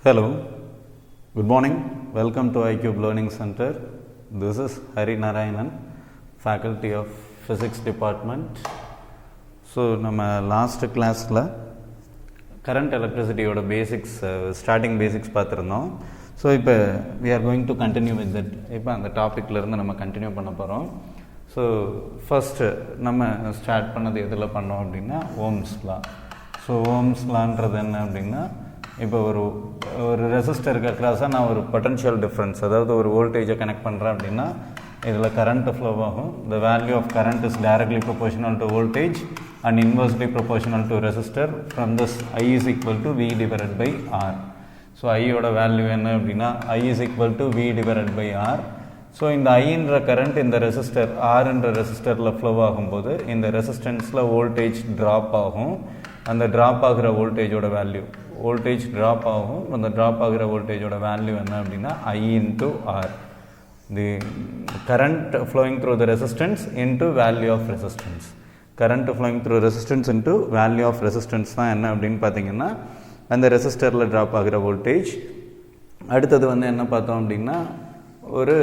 Hello, good morning, welcome to iCube Learning Center. This is Hari Narayanan, Faculty of Physics Department. So, நம்ம last classல current electricity ஓட basics, starting basics பார்த்திருந்தோம். So, இப்போ we are going to continue with that. இப்போ அந்த டாபிக்ல இருந்து நம்ம continue பண்ண போகிறோம். ஸோ ஃபர்ஸ்ட் நம்ம ஸ்டார்ட் பண்ணது எதில் பண்ணோம் அப்படின்னா ஓம்ஸ் லா. ஸோ ஓம்ஸ் லான்றது என்ன அப்படின்னா, இப்போ ஒரு ரெசிஸ்டருக்கு அக்ராஸாக நான் ஒரு பொட்டன்ஷியல் டிஃப்ரென்ஸ், அதாவது ஒரு வோல்டேஜை கனெக்ட் பண்ணுறேன் அப்படின்னா இதில் கரண்ட் ஃப்ளோ ஆகும். The value of current is directly proportional to voltage and inversely proportional to resistor. From this I is equal to V divided by R. So ஐயோட வேல்யூ என்ன அப்படின்னா I is equal to V divided by R. So இந்த ஐன்ற current இந்த resistor ஆர்ன்ற ரெசிஸ்டரில் flow ஆகும்போது இந்த ரெசிஸ்டன்ஸில் voltage drop ஆகும். அந்த ட்ராப் ஆகிற வோல்டேஜோட வேல்யூ, வோல்டேஜ் ட்ராப் ஆகும். அந்த ட்ராப் ஆகிற வோல்டேஜோட வேல்யூ என்ன அப்படின்னா I into R. The current flowing through the resistance into value of resistance. Current flowing through resistance into value of resistance தான் என்ன அப்படின்னு பார்த்தீங்கன்னா அந்த ரெசிஸ்டரில் ட்ராப் ஆகிற வோல்டேஜ். அடுத்தது வந்து என்ன பார்த்தோம் அப்படின்னா, ஒரு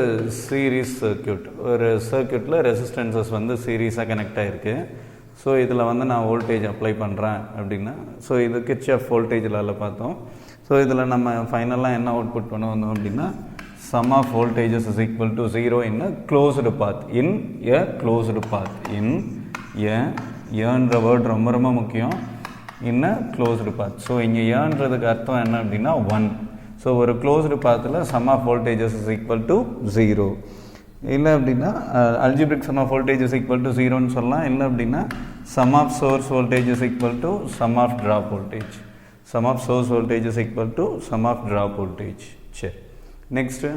சீரீஸ் சர்க்யூட், ஒரு சர்க்யூட்டில் ரெசிஸ்டன்சஸ் வந்து சீரீஸாக கனெக்ட் ஆகிருக்கு. ஸோ இதில் வந்து நான் வோல்டேஜ் அப்ளை பண்ணுறேன் அப்படின்னா, ஸோ இது கிர்ச்சாஃப் வோல்டேஜ் லால பார்த்தோம். ஸோ இதில் நம்ம ஃபைனலாக என்ன அவுட்புட் பண்ண வந்தோம் அப்படின்னா, sum of voltages is equal to 0 in a closed path. In a closed path. In ஏன்ற வேர்ட் ரொம்ப ரொம்ப முக்கியம். இன் அ க்ளோஸ்டு பாத். ஸோ இங்கே ஏன்றதுக்கு அர்த்தம் என்ன அப்படின்னா 1. ஸோ ஒரு க்ளோஸ்டு பாத்தில் sum of voltages is equal to 0. இல்லை அப்படின்னா algebraic sum of voltage is equal to 0ன்னு சொல்லலாம். இல்லை அப்படின்னா sum of source voltage is equal to sum of drop voltage. Sum of source voltage is equal to sum of drop voltage. சரி, next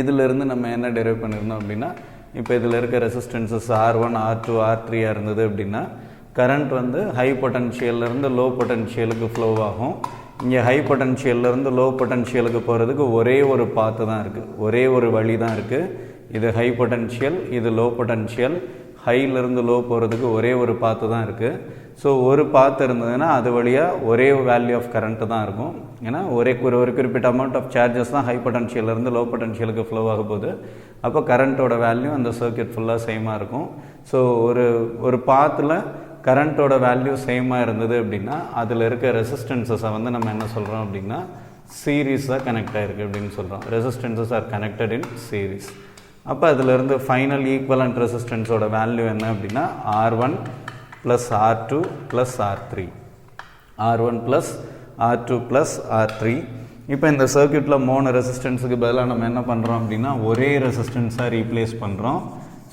இதிலிருந்து நம்ம என்ன டெரைவ் பண்ணியிருந்தோம் அப்படின்னா, இப்போ இதில் இருக்க ரெசிஸ்டன்சஸ் R1, R2, R3 இருந்தது அப்படின்னா கரண்ட் வந்து ஹை பொட்டன்ஷியல்லேருந்து லோ பொட்டன்ஷியலுக்கு ஃப்ளோ ஆகும். இங்கே ஹை பொட்டன்ஷியல்லேருந்து லோ பொட்டன்ஷியலுக்கு போகிறதுக்கு ஒரே ஒரு பாத்து தான் இருக்குது, ஒரே ஒரு வழி தான் இருக்குது. இது ஹை பொட்டன்ஷியல், இது லோ பொட்டன்ஷியல். ஹையிலேருந்து லோ போகிறதுக்கு ஒரே ஒரு பாத்து தான் இருக்குது. ஸோ ஒரு பாத்து இருந்ததுன்னா அது வழியாக ஒரே வேல்யூ ஆஃப் கரண்ட்டு தான் இருக்கும். ஏன்னா ஒரு குறிப்பிட்ட அமௌண்ட் ஆஃப் சார்ஜஸ் தான் ஹை பொட்டன்ஷியல்லேருந்து லோ பொட்டன்ஷியலுக்கு ஃப்ளோ ஆக போகுது. அப்போ கரண்ட்டோட வேல்யூ அந்த சர்க்யூட் ஃபுல்லாக சேமாக இருக்கும். ஸோ ஒரு பாத்தில் கரண்ட்டோட வேல்யூ சேமாக இருந்தது அப்படின்னா அதில் இருக்க ரெசிஸ்டன்சஸை வந்து நம்ம என்ன சொல்கிறோம் அப்படின்னா சீரீஸாக கனெக்ட் ஆகிருக்கு அப்படின்னு சொல்கிறோம். ரெசிஸ்டன்சஸ் ஆர் கனெக்டட் இன் சீரீஸ். அப்போ அதிலிருந்து ஃபைனல் ஈக்குவலண்ட் ரெசிஸ்டன்ஸோட வேல்யூ என்ன அப்படின்னா R1 + R2 + R3. R1 + R2 + R3. இப்போ இந்த சர்க்யூட்டில் 3 ரெசிஸ்டன்ஸுக்கு பதிலாக நம்ம என்ன பண்ணுறோம் அப்படின்னா ஒரே ரெசிஸ்டன்ஸாக ரீப்ளேஸ் பண்ணுறோம்.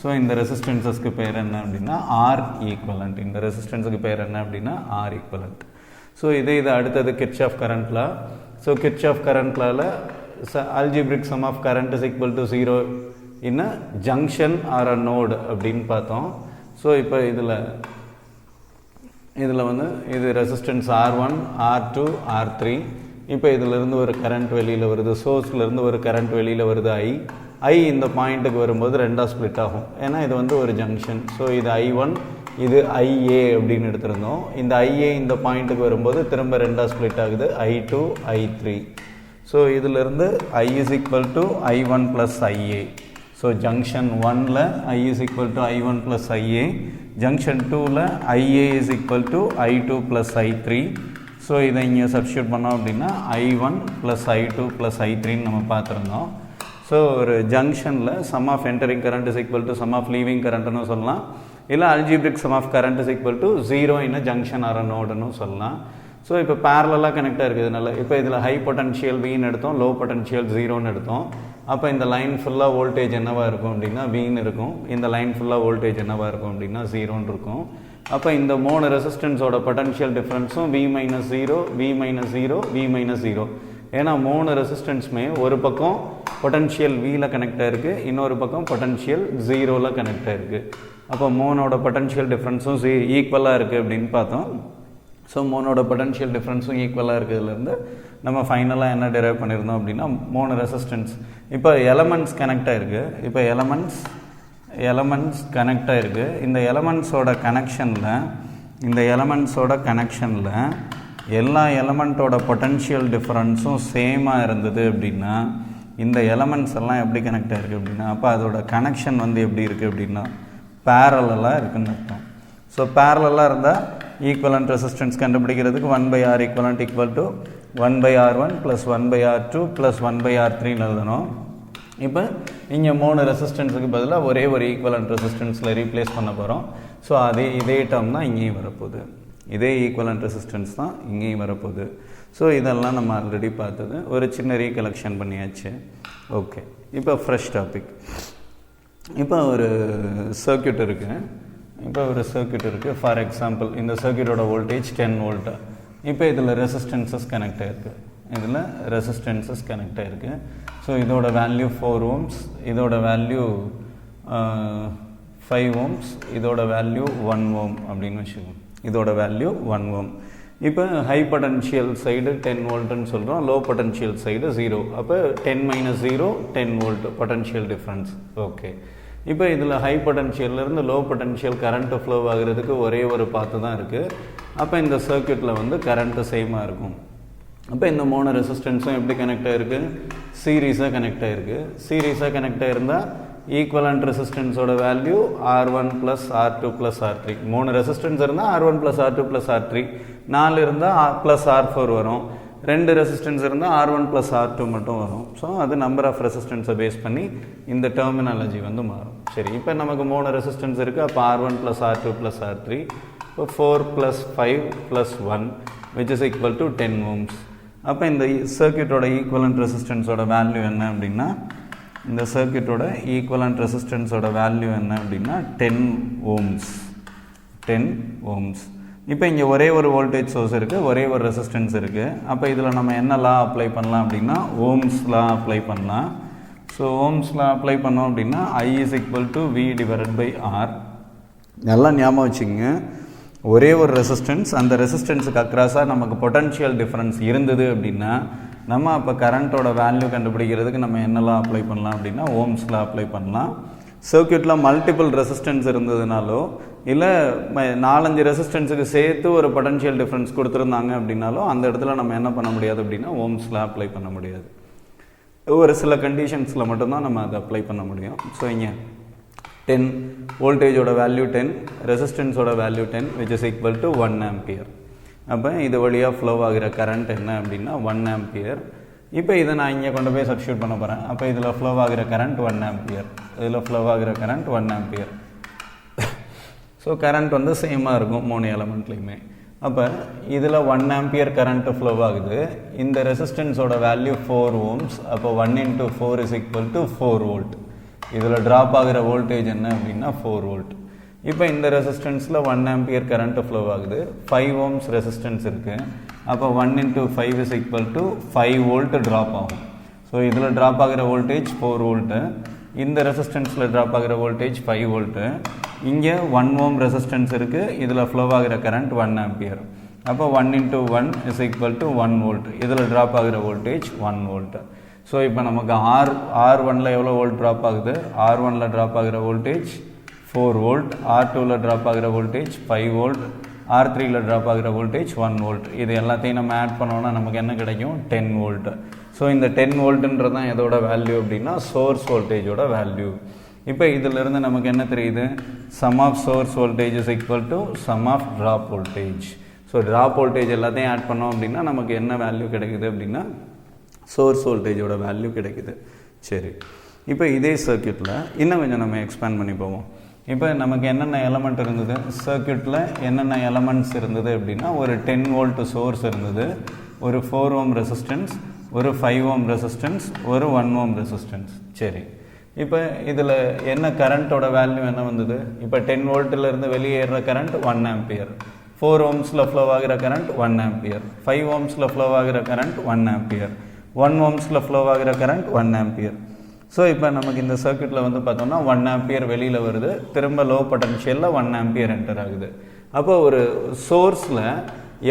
ஸோ இந்த ரெசிஸ்டன்ஸஸ்க்கு பேர் என்ன அப்படின்னா R ஈக்குவலண்ட். இந்த ரெசிஸ்டன்ஸுக்கு பேர் என்ன அப்படின்னா R ஈக்குவலண்ட். ஸோ இது அடுத்தது Kirchhoff current law. So Kirchhoff current லால algebraic sum of current is equal to 0 in a junction or a node அப்படின்னு பார்த்தோம். ஸோ இப்போ இதில் வந்து இது ரெசிஸ்டன்ஸ் R1, R2, R3. இப்போ இதிலிருந்து ஒரு கரண்ட் வெளியில் வருது, சோர்ஸ்லேருந்து ஒரு கரண்ட் வெளியில் வருது I இந்த பாயிண்ட்டுக்கு வரும்போது ரெண்டாக ஸ்ப்ளிட் ஆகும். ஏன்னா இது வந்து ஒரு ஜங்ஷன். ஸோ இது I1, இது IA அப்படின்னு எடுத்திருந்தோம். இந்த IA இந்த பாயிண்ட்டுக்கு வரும்போது திரும்ப ரெண்டாக ஸ்ப்ளிட் ஆகுது, I2, I3. ஸோ இதிலிருந்து I is equal to I1 + IA. So junction 1ல் I is equal to I1 + IA. Junction 2ல் IA is equal to I2 + I3. So இதை இங்கே சப்ஸ்டியூட் பண்ணோம் அப்படின்னா I1 + I2 + I3ன்னு நம்ம பார்த்துருந்தோம். ஸோ ஒரு ஜங்ஷனில் sum of entering current is equal to sum of leaving கரண்ட்னு சொல்லலாம். இல்லை algebraic sum of current is equal to 0 in a junction or a நோடுன்னு சொல்லலாம். ஸோ இப்போ பேரலாக கனெக்டாக இருக்குதுனால இப்போ இதில் ஹை பொட்டன்ஷியல் Vன்னு எடுத்தோம், லோ பொட்டன்ஷியல் 0ன்னு எடுத்தோம். அப்போ இந்த லைன் ஃபுல்லாக வோல்டேஜ் என்னவாக இருக்கும் அப்படின்னா Vன்னு இருக்கும். இந்த லைன் ஃபுல்லாக வோல்டேஜ் என்னவாக இருக்கும் அப்படின்னா 0ன்னு இருக்கும். அப்போ இந்த 3 ரெசிஸ்டன்ஸோட பொட்டன்ஷியல் டிஃப்ரென்ஸும் V - 0, V - 0, V - 0. ஏன்னா 3 ரெசிஸ்டன்ஸுமே ஒரு பக்கம் பொட்டன்ஷியல் Vல கனெக்ட் ஆகிருக்கு, இன்னொரு பக்கம் பொட்டன்ஷியல் 0ல் கனெக்ட் ஆகிருக்கு. அப்போ 3ஓட பொட்டன்ஷியல் டிஃப்ரென்ஸும் ஈக்குவலாக இருக்குது அப்படின்னு பார்த்தோம். ஸோ 3ஓட பொட்டன்ஷியல் டிஃப்ரென்ஸும் ஈக்குவலாக இருக்கிறதுலேருந்து நம்ம ஃபைனலாக என்ன டெரைவ் பண்ணியிருந்தோம் அப்படின்னா 3 ரெசிஸ்டன்ஸ். இப்போ எலமெண்ட்ஸ் கனெக்ட் ஆகிருக்கு. இப்போ எலமெண்ட்ஸ் கனெக்ட் ஆகிருக்கு. இந்த எலமெண்ட்ஸோட கனெக்ஷனில் எல்லா எலமெண்ட்டோட பொட்டன்ஷியல் டிஃபரன்ஸும் சேமாக இருந்தது அப்படின்னா இந்த எலமெண்ட்ஸ் எல்லாம் எப்படி கனெக்ட் ஆகிருக்கு அப்படின்னா அப்போ அதோட கனெக்ஷன் வந்து எப்படி இருக்குது அப்படின்னா பேரலாக இருக்குன்னு அர்த்தம். ஸோ பேரலாக இருந்தால் ஈக்குவலண்ட் ரெசிஸ்டன்ஸ் கண்டுபிடிக்கிறதுக்கு 1/R equivalent equal to 1/R1 plus 1/R2 plus 1/R3 எழுதணும். இப்போ இங்கே 3 ரெசிஸ்டன்ஸுக்கு பதிலாக ஒரே ஒரு ஈக்குவலண்ட் ரெசிஸ்டன்ஸில் ரீப்ளேஸ் பண்ண போகிறோம். ஸோ இதே டேர்ம் தான் இங்கேயும் வரப்போகுது, இதே ஈக்குவலண்ட் ரெசிஸ்டன்ஸ் தான் இங்கேயும் வரப்போகுது. ஸோ இதெல்லாம் நம்ம ஆல்ரெடி பார்த்தது, ஒரு சின்ன ரீகலெக்ஷன் பண்ணியாச்சு. ஓகே, இப்போ ஃப்ரெஷ் டாபிக். இப்போ ஒரு சர்க்யூட் இருக்குது, ஃபார் எக்ஸாம்பிள் இந்த சர்க்யூட்டோட வோல்டேஜ் 10 வோல்ட்டு. இப்போ இதில் ரெசிஸ்டன்சஸ் கனெக்ட் ஆகிருக்கு. ஸோ இதோட வேல்யூ 4 ohms, இதோட வேல்யூ 5 ohms, இதோட வேல்யூ 1 ohm அப்படின்னு வச்சுக்கோங்க. இதோட வேல்யூ 1 ohm. இப்போ ஹை பொட்டன்ஷியல் சைடு 10 வோல்ட்டுன்னு சொல்கிறோம், லோ பொட்டன்ஷியல் சைடு 0. அப்போ 10 - 0 10 வோல்ட் பொட்டன்ஷியல் டிஃப்ரென்ஸ். ஓகே, இப்போ இதில் ஹை பொட்டன்ஷியல்லேருந்து லோ பொட்டன்ஷியல் கரண்ட்டு ஃப்ளோ ஆகிறதுக்கு ஒரே ஒரு பாத்து தான் இருக்குது. அப்போ இந்த சர்க்யூட்டில் வந்து கரண்ட்டு சேமாக இருக்கும். அப்போ இந்த 3 ரெசிஸ்டன்ஸும் எப்படி கனெக்ட் ஆகிருக்கு? சீரீஸாக கனெக்ட் ஆகிருக்கு. சீரீஸாக கனெக்ட் ஆகிருந்தால் ஈக்குவலண்ட் ரெசிஸ்டன்ஸோட value R1 plus R2 plus R3. 3 resistance இருந்தால் R1 plus R2 plus R3, 4 இருந்தால் ப்ளஸ் R4 வரும். 2 ரெசிஸ்டன்ஸ் இருந்தால் R1 ப்ளஸ் R2 மட்டும் வரும். ஸோ அது நம்பர் ஆஃப் ரெசிஸ்டன்ஸை பேஸ் பண்ணி இந்த டெர்மினாலஜி வந்து மாறும். சரி, இப்போ நமக்கு 3 ரெசிஸ்டன்ஸ் இருக்குது. அப்போ R1 plus R2 plus R3, இப்போ 4 plus 5 plus 1 which is equal to 10 ohms. அப்போ இந்த சர்க்யூட்டோட ஈக்குவலண்ட் ரெசிஸ்டன்ஸோட வேல்யூ என்ன அப்படின்னா, இந்த சர்க்யூட்டோட ஈக்குவலண்ட் ரெசிஸ்டன்ஸோட வேல்யூ என்ன அப்படின்னா 10 ohms. இப்போ இங்கே ஒரே ஒரு வோல்டேஜ் சோர்ஸ் இருக்குது, ஒரே ஒரு ரெசிஸ்டன்ஸ் இருக்குது. அப்போ இதில் நம்ம என்ன லா அப்ளை பண்ணலாம் அப்படின்னா ஓம்ஸ் லா அப்ளை பண்ணலாம். ஸோ ஓம்ஸ் லா அப்ளை பண்ணோம் அப்படின்னா I is equal to V/R. நல்லா ஞாபகம் வச்சுங்க, ஒரே ஒரு ரெசிஸ்டன்ஸ், அந்த ரெசிஸ்டன்ஸுக்கு அக்ராஸாக நமக்கு பொட்டன்ஷியல் டிஃப்ரென்ஸ் இருந்தது அப்படின்னா நம்ம அப்போ கரண்ட்டோட வேல்யூ கண்டுபிடிக்கிறதுக்கு நம்ம என்னெல்லாம் அப்ளை பண்ணலாம் அப்படின்னா ஓம்ஸ்லாம் அப்ளை பண்ணலாம். சர்க்யூட்டில் மல்டிபிள் ரெசிஸ்டன்ஸ் இருந்ததுனாலோ இல்லை 4-5 ரெசிஸ்டன்ஸுக்கு சேர்த்து ஒரு பொட்டன்ஷியல் டிஃப்ரென்ஸ் கொடுத்துருந்தாங்க அப்படின்னாலும் அந்த இடத்துல நம்ம என்ன பண்ண முடியாது அப்படின்னா ஓம்ஸ்லாம் அப்ளை பண்ண முடியாது. ஒரு சில கண்டிஷன்ஸில் மட்டும்தான் நம்ம அதை அப்ளை பண்ண முடியும். ஸோ இங்கே 10 வோல்டேஜோட value 10, ரெசிஸ்டன்ஸோட value 10 which is equal to 1 ampere. அப்போ இது வழியாக ஃப்ளோ ஆகிற கரண்ட் என்ன அப்படின்னா 1 ampere. இப்போ இதை நான் இங்கே கொண்டு போய் சப்ஸ்டியூட் பண்ண போகிறேன். அப்போ இதில் ஃப்ளோ ஆகிற கரண்ட் 1 ampere, இதில் ஃப்ளோ ஆகிற கரண்ட் 1 ampere. ஸோ கரண்ட் வந்து சேமாக இருக்கும் 3 எலமெண்ட்லேயுமே. அப்போ இதில் 1 ampere கரண்ட்டு ஃப்ளோ ஆகுது. இந்த ரெசிஸ்டன்ஸோட வேல்யூ 4 ohms. அப்போ 1 × 4 is equal to 4 volt. இதில் ட்ராப் ஆகிற வோல்டேஜ் என்ன அப்படின்னா 4 volt. இப்போ இந்த ரெசிஸ்டன்ஸில் 1 ampere கரண்ட்டு ஃப்ளோ ஆகுது. 5 ohms ரெசிஸ்டன்ஸ் இருக்குது. அப்போ 1 × 5 is equal to 5 volt drop ஆகும். ஸோ இதில் ட்ராப் ஆகிற வோல்டேஜ் 4 volt, இந்த ரெசிஸ்டன்ஸில் ட்ராப் ஆகிற வோல்டேஜ் 5 volt. இங்கே 1 ohm ரெசிஸ்டன்ஸ் இருக்குது, இதில் ஃப்ளோ ஆகிற கரண்ட் 1 ampere. அப்போ 1 × 1 is equal to 1 volt. இதில் ட்ராப் ஆகிற வோல்டேஜ் 1 volt. ஸோ இப்போ நமக்கு R1ல் எவ்வளோ வோல்ட் ட்ராப் ஆகுது? R1ல் ட்ராப் ஆகிற வோல்டேஜ் 4 volt, R2ல் ட்ராப் ஆகிற வோல்டேஜ் 5 volt, R3ல் ட்ராப் ஆகிற வோல்டேஜ் 1 volt. இது எல்லாத்தையும் நம்ம ஆட் பண்ணோன்னா நமக்கு என்ன கிடைக்கும்? 10 volt. ஸோ இந்த 10 voltன்றது தான் எதோட வேல்யூ அப்படின்னா சோர்ஸ் வோல்டேஜோட வேல்யூ. இப்போ இதிலிருந்து நமக்கு என்ன தெரியுது? Sum of source voltage is equal to sum of drop voltage. So drop voltage எல்லாத்தையும் ஆட் பண்ணோம் அப்படின்னா நமக்கு என்ன வேல்யூ கிடைக்குது அப்படின்னா சோர்ஸ் வோல்டேஜோட வேல்யூ கிடைக்குது. சரி, இப்போ இதே சர்க்யூட்டில் இன்னும் கொஞ்சம் நம்ம எக்ஸ்பேண்ட் பண்ணி போவோம். இப்போ நமக்கு என்னென்ன எலமெண்ட் இருந்தது சர்க்யூட்டில், என்னென்ன எலமெண்ட்ஸ் இருந்தது அப்படின்னா ஒரு 10 volt சோர்ஸ் இருந்தது, ஒரு 4 ohm ரெசிஸ்டன்ஸ், ஒரு 5 ohm ரெசிஸ்டன்ஸ், ஒரு 1 ohm ரெசிஸ்டன்ஸ். சரி, இப்போ இதில் என்ன கரண்ட்டோட வேல்யூ என்ன வந்தது? இப்போ 10 voltலேருந்து வெளியேற கரண்ட் 1 ampere, 4 ohmஸில் ஃப்ளோ ஆகிற கரண்ட் 1 ampere, 5 ohmஸில் ஃப்ளோ ஆகிற கரண்ட் 1 ampere, 1 ohmஸில் ஃப்ளோ ஆகிற கரண்ட் 1 ampere. ஸோ இப்போ நமக்கு இந்த சர்க்யூட்டில் வந்து பார்த்தோம்னா 1 ampere வெளியில் வருது, திரும்ப லோ பொட்டன்ஷியலில் 1 ampere என்டர் ஆகுது. அப்போ ஒரு சோர்ஸில்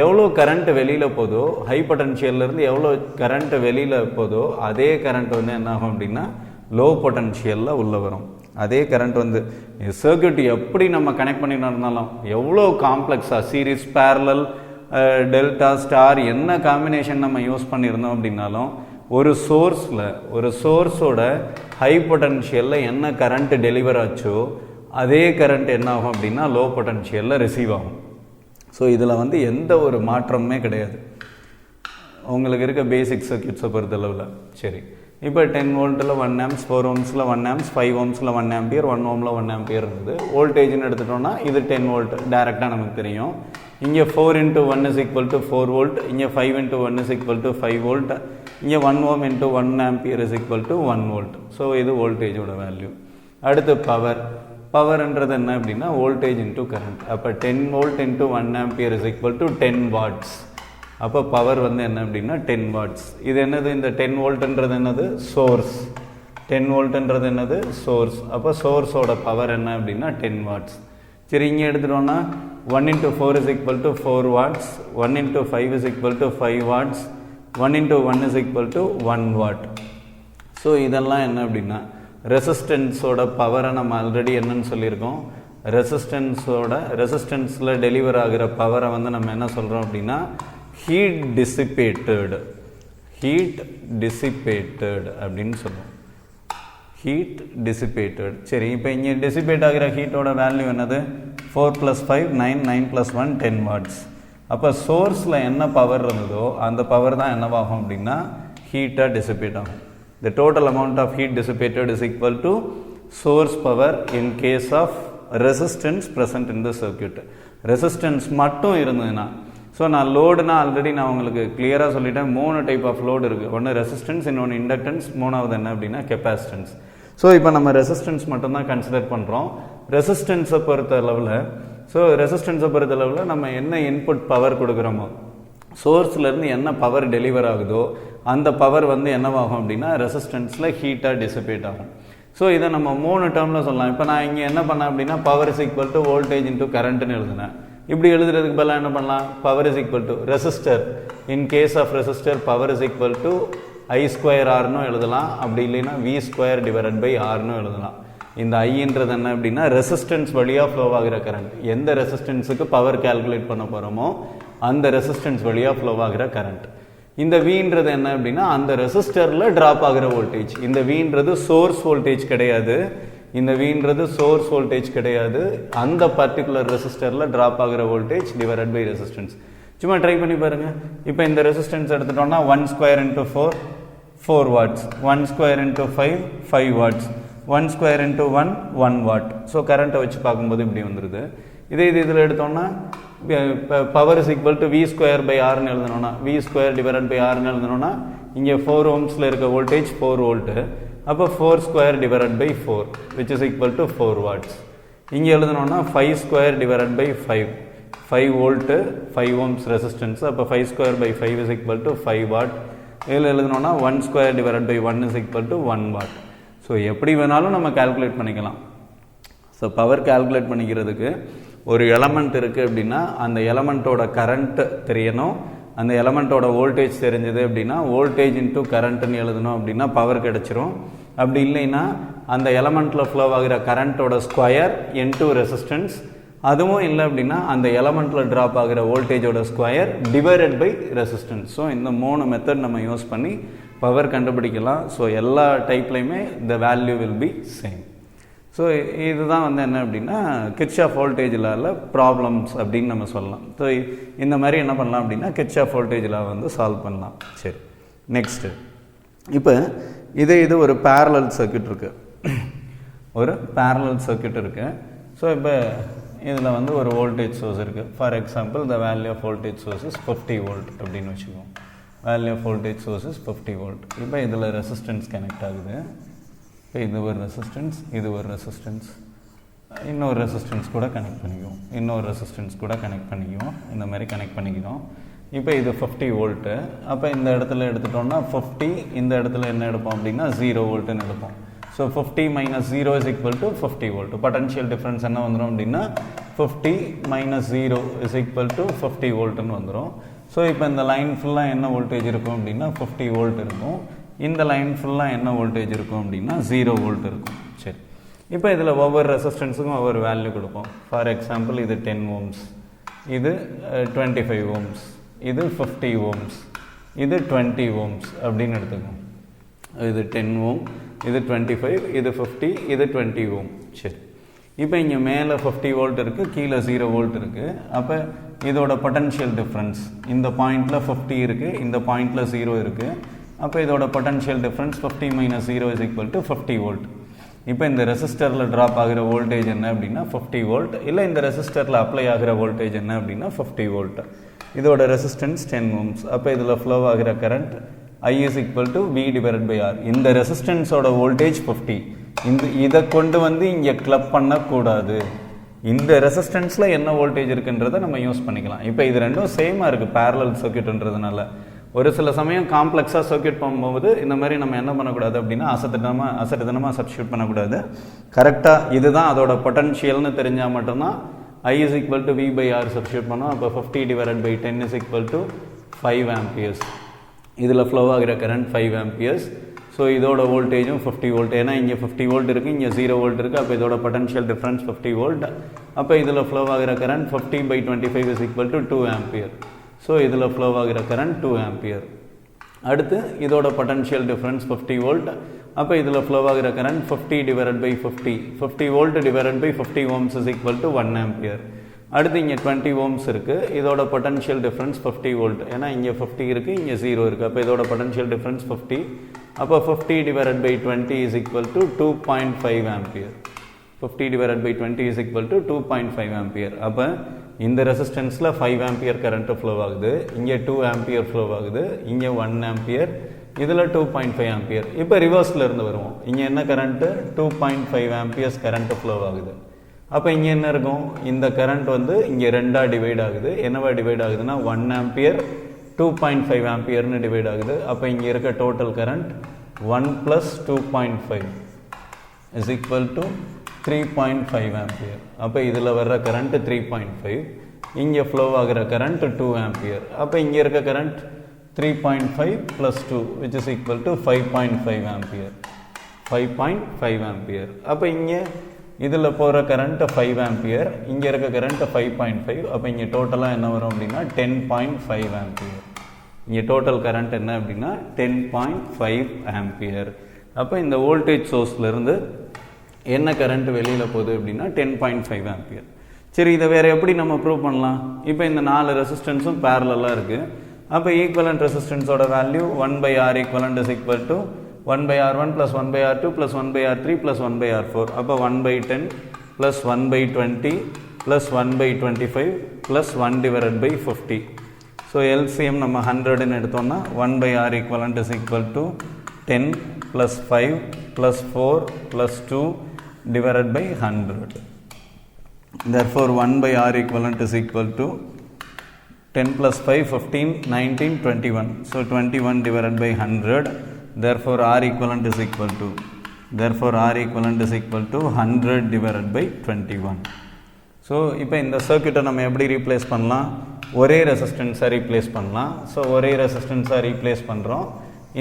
எவ்வளோ கரண்ட் வெளியில் போதோ, ஹை பொட்டன்ஷியல்லேருந்து எவ்வளோ கரண்ட் வெளியில் போதோ அதே கரண்ட் வந்து என்ன ஆகும் அப்படின்னா லோ பொட்டன்ஷியலில் உள்ளே வரும். அதே கரண்ட் வந்து சர்க்யூட் எப்படி நம்ம கனெக்ட் பண்ணிட்டு இருந்தாலும் எவ்வளோ காம்ப்ளெக்ஸாக சீரீஸ் பேரலல் டெல்டா ஸ்டார் என்ன காம்பினேஷன் நம்ம யூஸ் பண்ணியிருந்தோம் அப்படின்னாலும் ஒரு சோர்ஸோட ஹை பொட்டன்ஷியலில் என்ன கரண்ட் டெலிவர் ஆச்சோ அதே கரண்ட் என்ன ஆகும் அப்படின்னா லோ பொட்டன்ஷியலில் ரிசீவ் ஆகும். ஸோ இதில் வந்து எந்த ஒரு மாற்றமுமே கிடையாது உங்களுக்கு இருக்க பேசிக் சர்க்யூட்ஸை பொறுத்தளவில். சரி, இப்போ 10 வோல்ட்டில் 1 ஆம்ஸ், 4 ஓம்ஸில் 1 ஆம்ஸ், 5 ஓம்ஸில் 1 ஆம்பியர், 1 ஓமில் 1 ஆம்பியர் இருந்தது. வோல்டேஜ்னு எடுத்துட்டோம்னா இது 10 வோல்ட் டேரெக்டாக நமக்கு தெரியும். இங்கே 4 × 1 = 4 வோல்ட், இங்கே 5 × 1 = 5 வோல்ட், இங்கே 1 ஓம் × 1 ஆம்பியர் = 1 வோல்ட். ஸோ இது வோல்டேஜோட வேல்யூ. அடுத்து பவர்ன்றது என்ன அப்படின்னா வோல்டேஜ் இன்டூ கரண்ட். அப்போ 10 வோல்ட் × 1 ஆம்பியர் = 10 வாட்ஸ். அப்போ பவர் வந்து என்ன அப்படின்னா 10 வாட்ஸ். இது என்னது, இந்த 10 வோல்ட்ன்றது என்னது, சோர்ஸ். 10 வோல்ட்ன்றது என்னது, சோர்ஸ். அப்போ சோர்ஸோட பவர் என்ன அப்படின்னா 10 வாட்ஸ். சரி, இங்கே எடுத்துட்டோம்னா 1 × 4 = 4 வாட்ஸ், 1 × 5 = 5 வாட்ஸ், 1 × 1 = 1 வாட். ஸோ இதெல்லாம் என்ன அப்படின்னா ரெசிஸ்டன்ஸோட பவரை நம்ம ஆல்ரெடி என்னன்னு சொல்லியிருக்கோம். ரெசிஸ்டன்ஸில் டெலிவர் ஆகிற பவரை வந்து நம்ம என்ன சொல்கிறோம் அப்படின்னா ஹீட் டிசிபேட்டட் அப்படின்னு சொல்லுவோம். Heat dissipated. சரி, இப்போ இங்கே டிசிபேட் ஆகிற ஹீட்டோட வேல்யூ என்னது, 4 + 5 9, 9 + 1 10 வாட்ஸ். அப்போ சோர்ஸில் என்ன பவர் இருந்ததோ அந்த பவர் தான் என்னவாகும் அப்படின்னா ஹீட்டாக டிசிபேட் ஆகும். The total amount of heat dissipated is equal to source power in case of resistance present in the circuit. Resistance மட்டும் இருந்ததுன்னா, ஸோ நான் லோடுனா ஆல்ரெடி நான் உங்களுக்கு கிளியராக சொல்லிட்டேன். 3 டைப் ஆஃப் லோடு இருக்குது. ஒன்று ரெசிஸ்டன்ஸ், இன்னொன்று இண்டக்டன்ஸ், மூணாவது என்ன அப்படின்னா கெப்பாசிட்டன்ஸ். ஸோ இப்போ நம்ம ரெசிஸ்டன்ஸ் மட்டும்தான் கன்சிடர் பண்ணுறோம். ரெசிஸ்டன்ஸை பொறுத்த அளவில் நம்ம என்ன இன்புட் பவர் கொடுக்குறோமோ, சோர்ஸ்லேருந்து என்ன பவர் டெலிவர் ஆகுதோ அந்த பவர் வந்து என்னவாகும் அப்படின்னா ரெசிஸ்டன்ஸில் ஹீட்டாக டிசிபேட் ஆகும். ஸோ இதை நம்ம 3 டேர்மில் சொல்லலாம். இப்போ நான் இங்கே என்ன பண்ணேன் அப்படின்னா பவர் = வோல்டேஜ் இன்டூ கரண்ட்னு எழுதுனேன். இப்படி எழுதுறதுக்கு பதிலாக என்ன பண்ணலாம், power = resistor. In case of resistor power = I²Rன்னு எழுதலாம். அப்படி இல்லைன்னா V² /Rன்னு எழுதலாம். இந்த ஐன்றது என்ன அப்படின்னா ரெசிஸ்டன்ஸ் வழியாக ஃப்ளோ ஆகிற கரண்ட். எந்த ரெசிஸ்டன்ஸுக்கு பவர் கால்குலேட் பண்ண போகிறோமோ அந்த ரெசிஸ்டன்ஸ் வழியாக ஃப்ளோ ஆகிற கரண்ட். இந்த Vன்றது என்ன அப்படின்னா அந்த ரெசிஸ்டரில் ட்ராப் ஆகிற வோல்டேஜ். இந்த Vன்றது சோர்ஸ் வோல்டேஜ் கிடையாது. அந்த பர்டிகுலர் ரெசிஸ்டரில் ட்ராப் ஆகிற வோல்டேஜ் டிவைடட் பை ரெசிஸ்டன்ஸ். சும்மா ட்ரை பண்ணி பாருங்கள். இப்போ இந்த ரெசிஸ்டன்ஸ் எடுத்துட்டோம்னா 1² × 4 4 வாட்ஸ், 1² × 5 5 வாட்ஸ், 1² × 1 1 வாட். ஸோ கரண்ட்டை வச்சு பார்க்கும்போது இப்படி வந்துடுது. இதில் எடுத்தோம்னா பவர் V²/Rன்னு எழுதணும்னா V²/Rன்னு எழுதணும்னா இங்கே 4 ஓம்ஸில் இருக்க வோல்டேஜ் 4 வோல்ட்டு. அப்போ 4²/4 which is equal to 4 watts. இங்கே எழுதணும்னா 5²/5 5 வோல்ட்டு 5 ஓம்ஸ் ரெசிஸ்டன்ஸ். அப்போ 5²/5 is equal to 5 வாட். இதில் எழுதணும்னா 1²/1 is equal to 1 what. So எப்படி வேணாலும் நம்ம கால்குலேட் பண்ணிக்கலாம். ஸோ பவர் கால்குலேட் பண்ணிக்கிறதுக்கு ஒரு எலமெண்ட் இருக்குது அப்படின்னா அந்த எலமெண்ட்டோட கரண்ட் தெரியணும். அந்த எலமெண்ட்டோட வோல்டேஜ் தெரிஞ்சது அப்படின்னா வோல்டேஜ் இன்டூ கரண்ட்னு எழுதணும் அப்படின்னா பவர் கிடச்சிரும். அப்படி இல்லைன்னா அந்த எலமெண்ட்டில் ஃப்ளோ ஆகிற கரண்ட்டோட ஸ்கொயர் இன்டூ ரெசிஸ்டன்ஸ். அதுவும் இல்லை அப்படின்னா அந்த எலமெண்ட்டில் ட்ராப் ஆகிற வோல்டேஜோட square divided by resistance. So இந்த 3 மெத்தட் நம்ம யூஸ் பண்ணி பவர் கண்டுபிடிக்கலாம். ஸோ எல்லா டைப்லையுமே the value will be same. So இதுதான் வந்து என்ன அப்படின்னா கிர்ச்சாஃப் வோல்டேஜ் லாவில் ப்ராப்ளம்ஸ் அப்படின்னு நம்ம சொல்லலாம். ஸோ இந்த மாதிரி என்ன பண்ணலாம் அப்படின்னா கிர்ச்சாஃப் வோல்டேஜ் லா வந்து சால்வ் பண்ணலாம். சரி, நெக்ஸ்ட்டு இப்போ இது ஒரு பேரலல் சர்க்யூட் இருக்குது. ஸோ இப்போ இதில் வந்து ஒரு வோல்டேஜ் சோர்ஸ் இருக்குது. For example the value of voltage source is 50 volt அப்படின்னு வச்சுக்கோம். Value of voltage source is 50 volt. இப்போ இதில் ரெசிஸ்டன்ஸ் கனெக்ட் ஆகுது. இப்போ இது ஒரு ரெசிஸ்டன்ஸ், இன்னொரு ரெசிஸ்டன்ஸ் கூட கனெக்ட் பண்ணிக்குவோம். இந்த மாதிரி கனெக்ட் பண்ணிக்கிறோம். இப்போ இது 50 வோல்ட்டு. அப்போ இந்த இடத்துல எடுத்துட்டோம்னா 50, இந்த இடத்துல என்ன எடுப்போம் அப்படின்னா 0 வோல்ட்டுன்னு எடுப்போம். So 50 - 0 is equal to 50 volt. Potential difference என்ன வந்துடும் அப்படின்னா 50 - 0 is equal to 50 வோல்ட்டுன்னு வந்துடும். ஸோ இப்போ இந்த லைன் ஃபுல்லாக என்ன வோல்டேஜ் இருக்கும் அப்படின்னா 50 வோல்ட் இருக்கும். இந்த லைன் ஃபுல்லாக என்ன வோல்டேஜ் இருக்கும் அப்படின்னா 0 வோல்ட் இருக்கும். சரி, இப்போ இதில் ஒவ்வொரு ரெசிஸ்டன்ஸுக்கும் ஒவ்வொரு வேல்யூ கொடுப்போம். ஃபார் எக்ஸாம்பிள் இது 10 ஓம்ஸ், இது 25 ohms, இது 50 ohms, இது 20 ohms அப்படின்னு எடுத்துக்கோம். இது 10 ohm, இது 25, இது 50, இது 20 ohm. சரி, இப்போ இங்கே மேலே 50 வோல்ட் இருக்குது, கீழே 0 வோல்ட் இருக்குது. அப்போ இதோட பொட்டன்ஷியல் டிஃப்ரென்ஸ் இந்த பாயிண்டில் 50 இருக்குது, இந்த பாயிண்டில் 0 இருக்குது. அப்போ இதோட பொட்டன்ஷியல் டிஃப்ரென்ஸ் 50 - 0 = 50 வோல்ட். இப்போ இந்த ரெசிஸ்டரில் ட்ராப் ஆகிற வோல்டேஜ் என்ன அப்படின்னா 50 வோல்ட், இல்லை இந்த ரெசிஸ்டரில் அப்ளை ஆகிற வோல்டேஜ் என்ன அப்படின்னா 50 வோல்ட். இதோட ரெசிஸ்டன்ஸ் 10 ohms. அப்போ இதில் ஃப்ளோ ஆகிற கரண்ட் I = V/R. இந்த ரெசிஸ்டன்ஸோட வோல்டேஜ் 50. இதை கொண்டு வந்து இங்கே கிளப் பண்ணக்கூடாது. இந்த ரெசிஸ்டன்ஸில் என்ன வோல்டேஜ் இருக்குன்றதை நம்ம யூஸ் பண்ணிக்கலாம். இப்போ இது ரெண்டும் சேமாக இருக்குது பேரலல் சர்க்யூட்ன்றதுனால. ஒரு சில சமயம் காம்ப்ளெக்ஸாக சர்க்யூட் பண்ணும்போது இந்த மாதிரி நம்ம என்ன பண்ணக்கூடாது அப்படின்னா அசட்டுத்தனமாக சப்ஸ்டியூட் பண்ணக்கூடாது. கரெக்டாக இதுதான் அதோட பொட்டன்ஷியல்னு தெரிஞ்சால் மட்டும்தான் I = V/R சப்ஸ்டியூட் பண்ணோம். அப்போ 50 / 10 = 5 amperes. இதில் ஃப்ளோ ஆகிற கரண்ட் 5 amperes. ஸோ இதோட வோல்டேஜும் 50 வோல்ட். ஏன்னா இங்கே 50 வோல்ட் இருக்குது, இங்கே 0 வோல்ட் இருக்குது. அப்போ இதோட பொட்டன்ஷியல் டிஃப்ரென்ஸ் 50 வோல்ட். அப்போ இதில் ஃப்ளோ ஆகிற கரண்ட் 50/25 = 2 ampere. ஸோ இதில் ஃப்ளோ ஆகிற கரண்ட் 2 ampere. அடுத்து இதோட பொட்டன்ஷியல் டிஃப்ரென்ஸ் 50 வோல்ட். அப்போ இதில் ஃப்ளோ ஆகிற கரண்ட் 50 / 50, 50 வோல்ட் / 50 ohms = 1 ampere. அடுத்து இங்கே 20 ohms இருக்குது. இதோட பொட்டன்ஷியல் டிஃப்ரென்ஸ் 50 வோல்ட். ஏன்னா இங்கே 50 இருக்குது, இங்கே 0 இருக்குது. அப்போ இதோட பொட்டன்ஷியல் டிஃப்ரென்ஸ் 50. அப்போ 50 / 20 = 2.5 ampere. 50 / 20 = 2.5 ampere. அப்போ இந்த ரெசிஸ்டன்ஸில் 5 ampere கரண்ட்டு ஃப்ளோ ஆகுது, இங்கே 2 ampere ஃப்ளோ ஆகுது, இங்கே 1 ampere, இதில் 2.5 ampere. இப்போ ரிவர்ஸில் இருந்து வருவோம். இங்கே என்ன கரண்ட்டு 2.5 amperes கரண்ட்டு ஃப்ளோ ஆகுது. அப்போ இங்கே என்ன இருக்கும், இந்த கரண்ட் வந்து இங்கே ரெண்டாக டிவைட் ஆகுது. என்னவா டிவைட் ஆகுதுன்னா 1 ampere 2.5 ampereன்னு டிவைட் ஆகுது. அப்போ இங்கே இருக்க டோட்டல் கரண்ட் 1 + 2.5 = 3.5 ampere. அப்போ இதில் வர்ற கரண்ட் 3.5, இங்கே ஃப்ளோ ஆகிற கரண்ட் 2 ampere. அப்போ இங்கே இருக்க கரண்ட் 3.5 + 2 = 5.5 ampere. 5.5 ampere. அப்போ இங்கே இதில் போகிற கரண்ட் 5 ampere, இங்கே இருக்க கரண்ட் 5.5. அப்போ இங்கே டோட்டலாக என்ன வரும் அப்படின்னா 10.5 ampere. இங்கே டோட்டல் கரண்ட் என்ன அப்படின்னா 10.5 ampere. அப்போ இந்த வோல்டேஜ் சோர்ஸ்லேருந்து என்ன கரண்ட் வெளியில் போகுது அப்படின்னா 10.5 ampere. சரி, இதை வேறு எப்படி நம்ம ப்ரூவ் பண்ணலாம்? இப்போ இந்த 4 ரெசிஸ்டன்ஸும் பேரலாக இருக்குது. அப்போ ஈக்குவலண்ட் ரெசிஸ்டன்ஸோட value 1/R = 1/R1 + 1/R2 + 1/R3 + 1/R4. அப்போ 1/10 + 1/20 + 1/25 + 1/50. ஸோ LCM நம்ம 100ன்னு எடுத்தோம்னா 1/R = 10 + 5 + 4 + 2 / 100. Therefore 1/R = 10 + 5 15 19 21. So 21 / 100. Therefore R equivalent is equal to 100 / 21. So இப்போ இந்த சர்க்யூட்டை நம்ம எப்படி ரீப்ளேஸ் பண்ணலாம்? ஒரே ரெசிஸ்டன்ஸை ரீப்ளேஸ் பண்ணலாம். ஸோ ஒரே ரெசிஸ்டன்ஸை ரீப்ளேஸ் பண்ணுறோம்.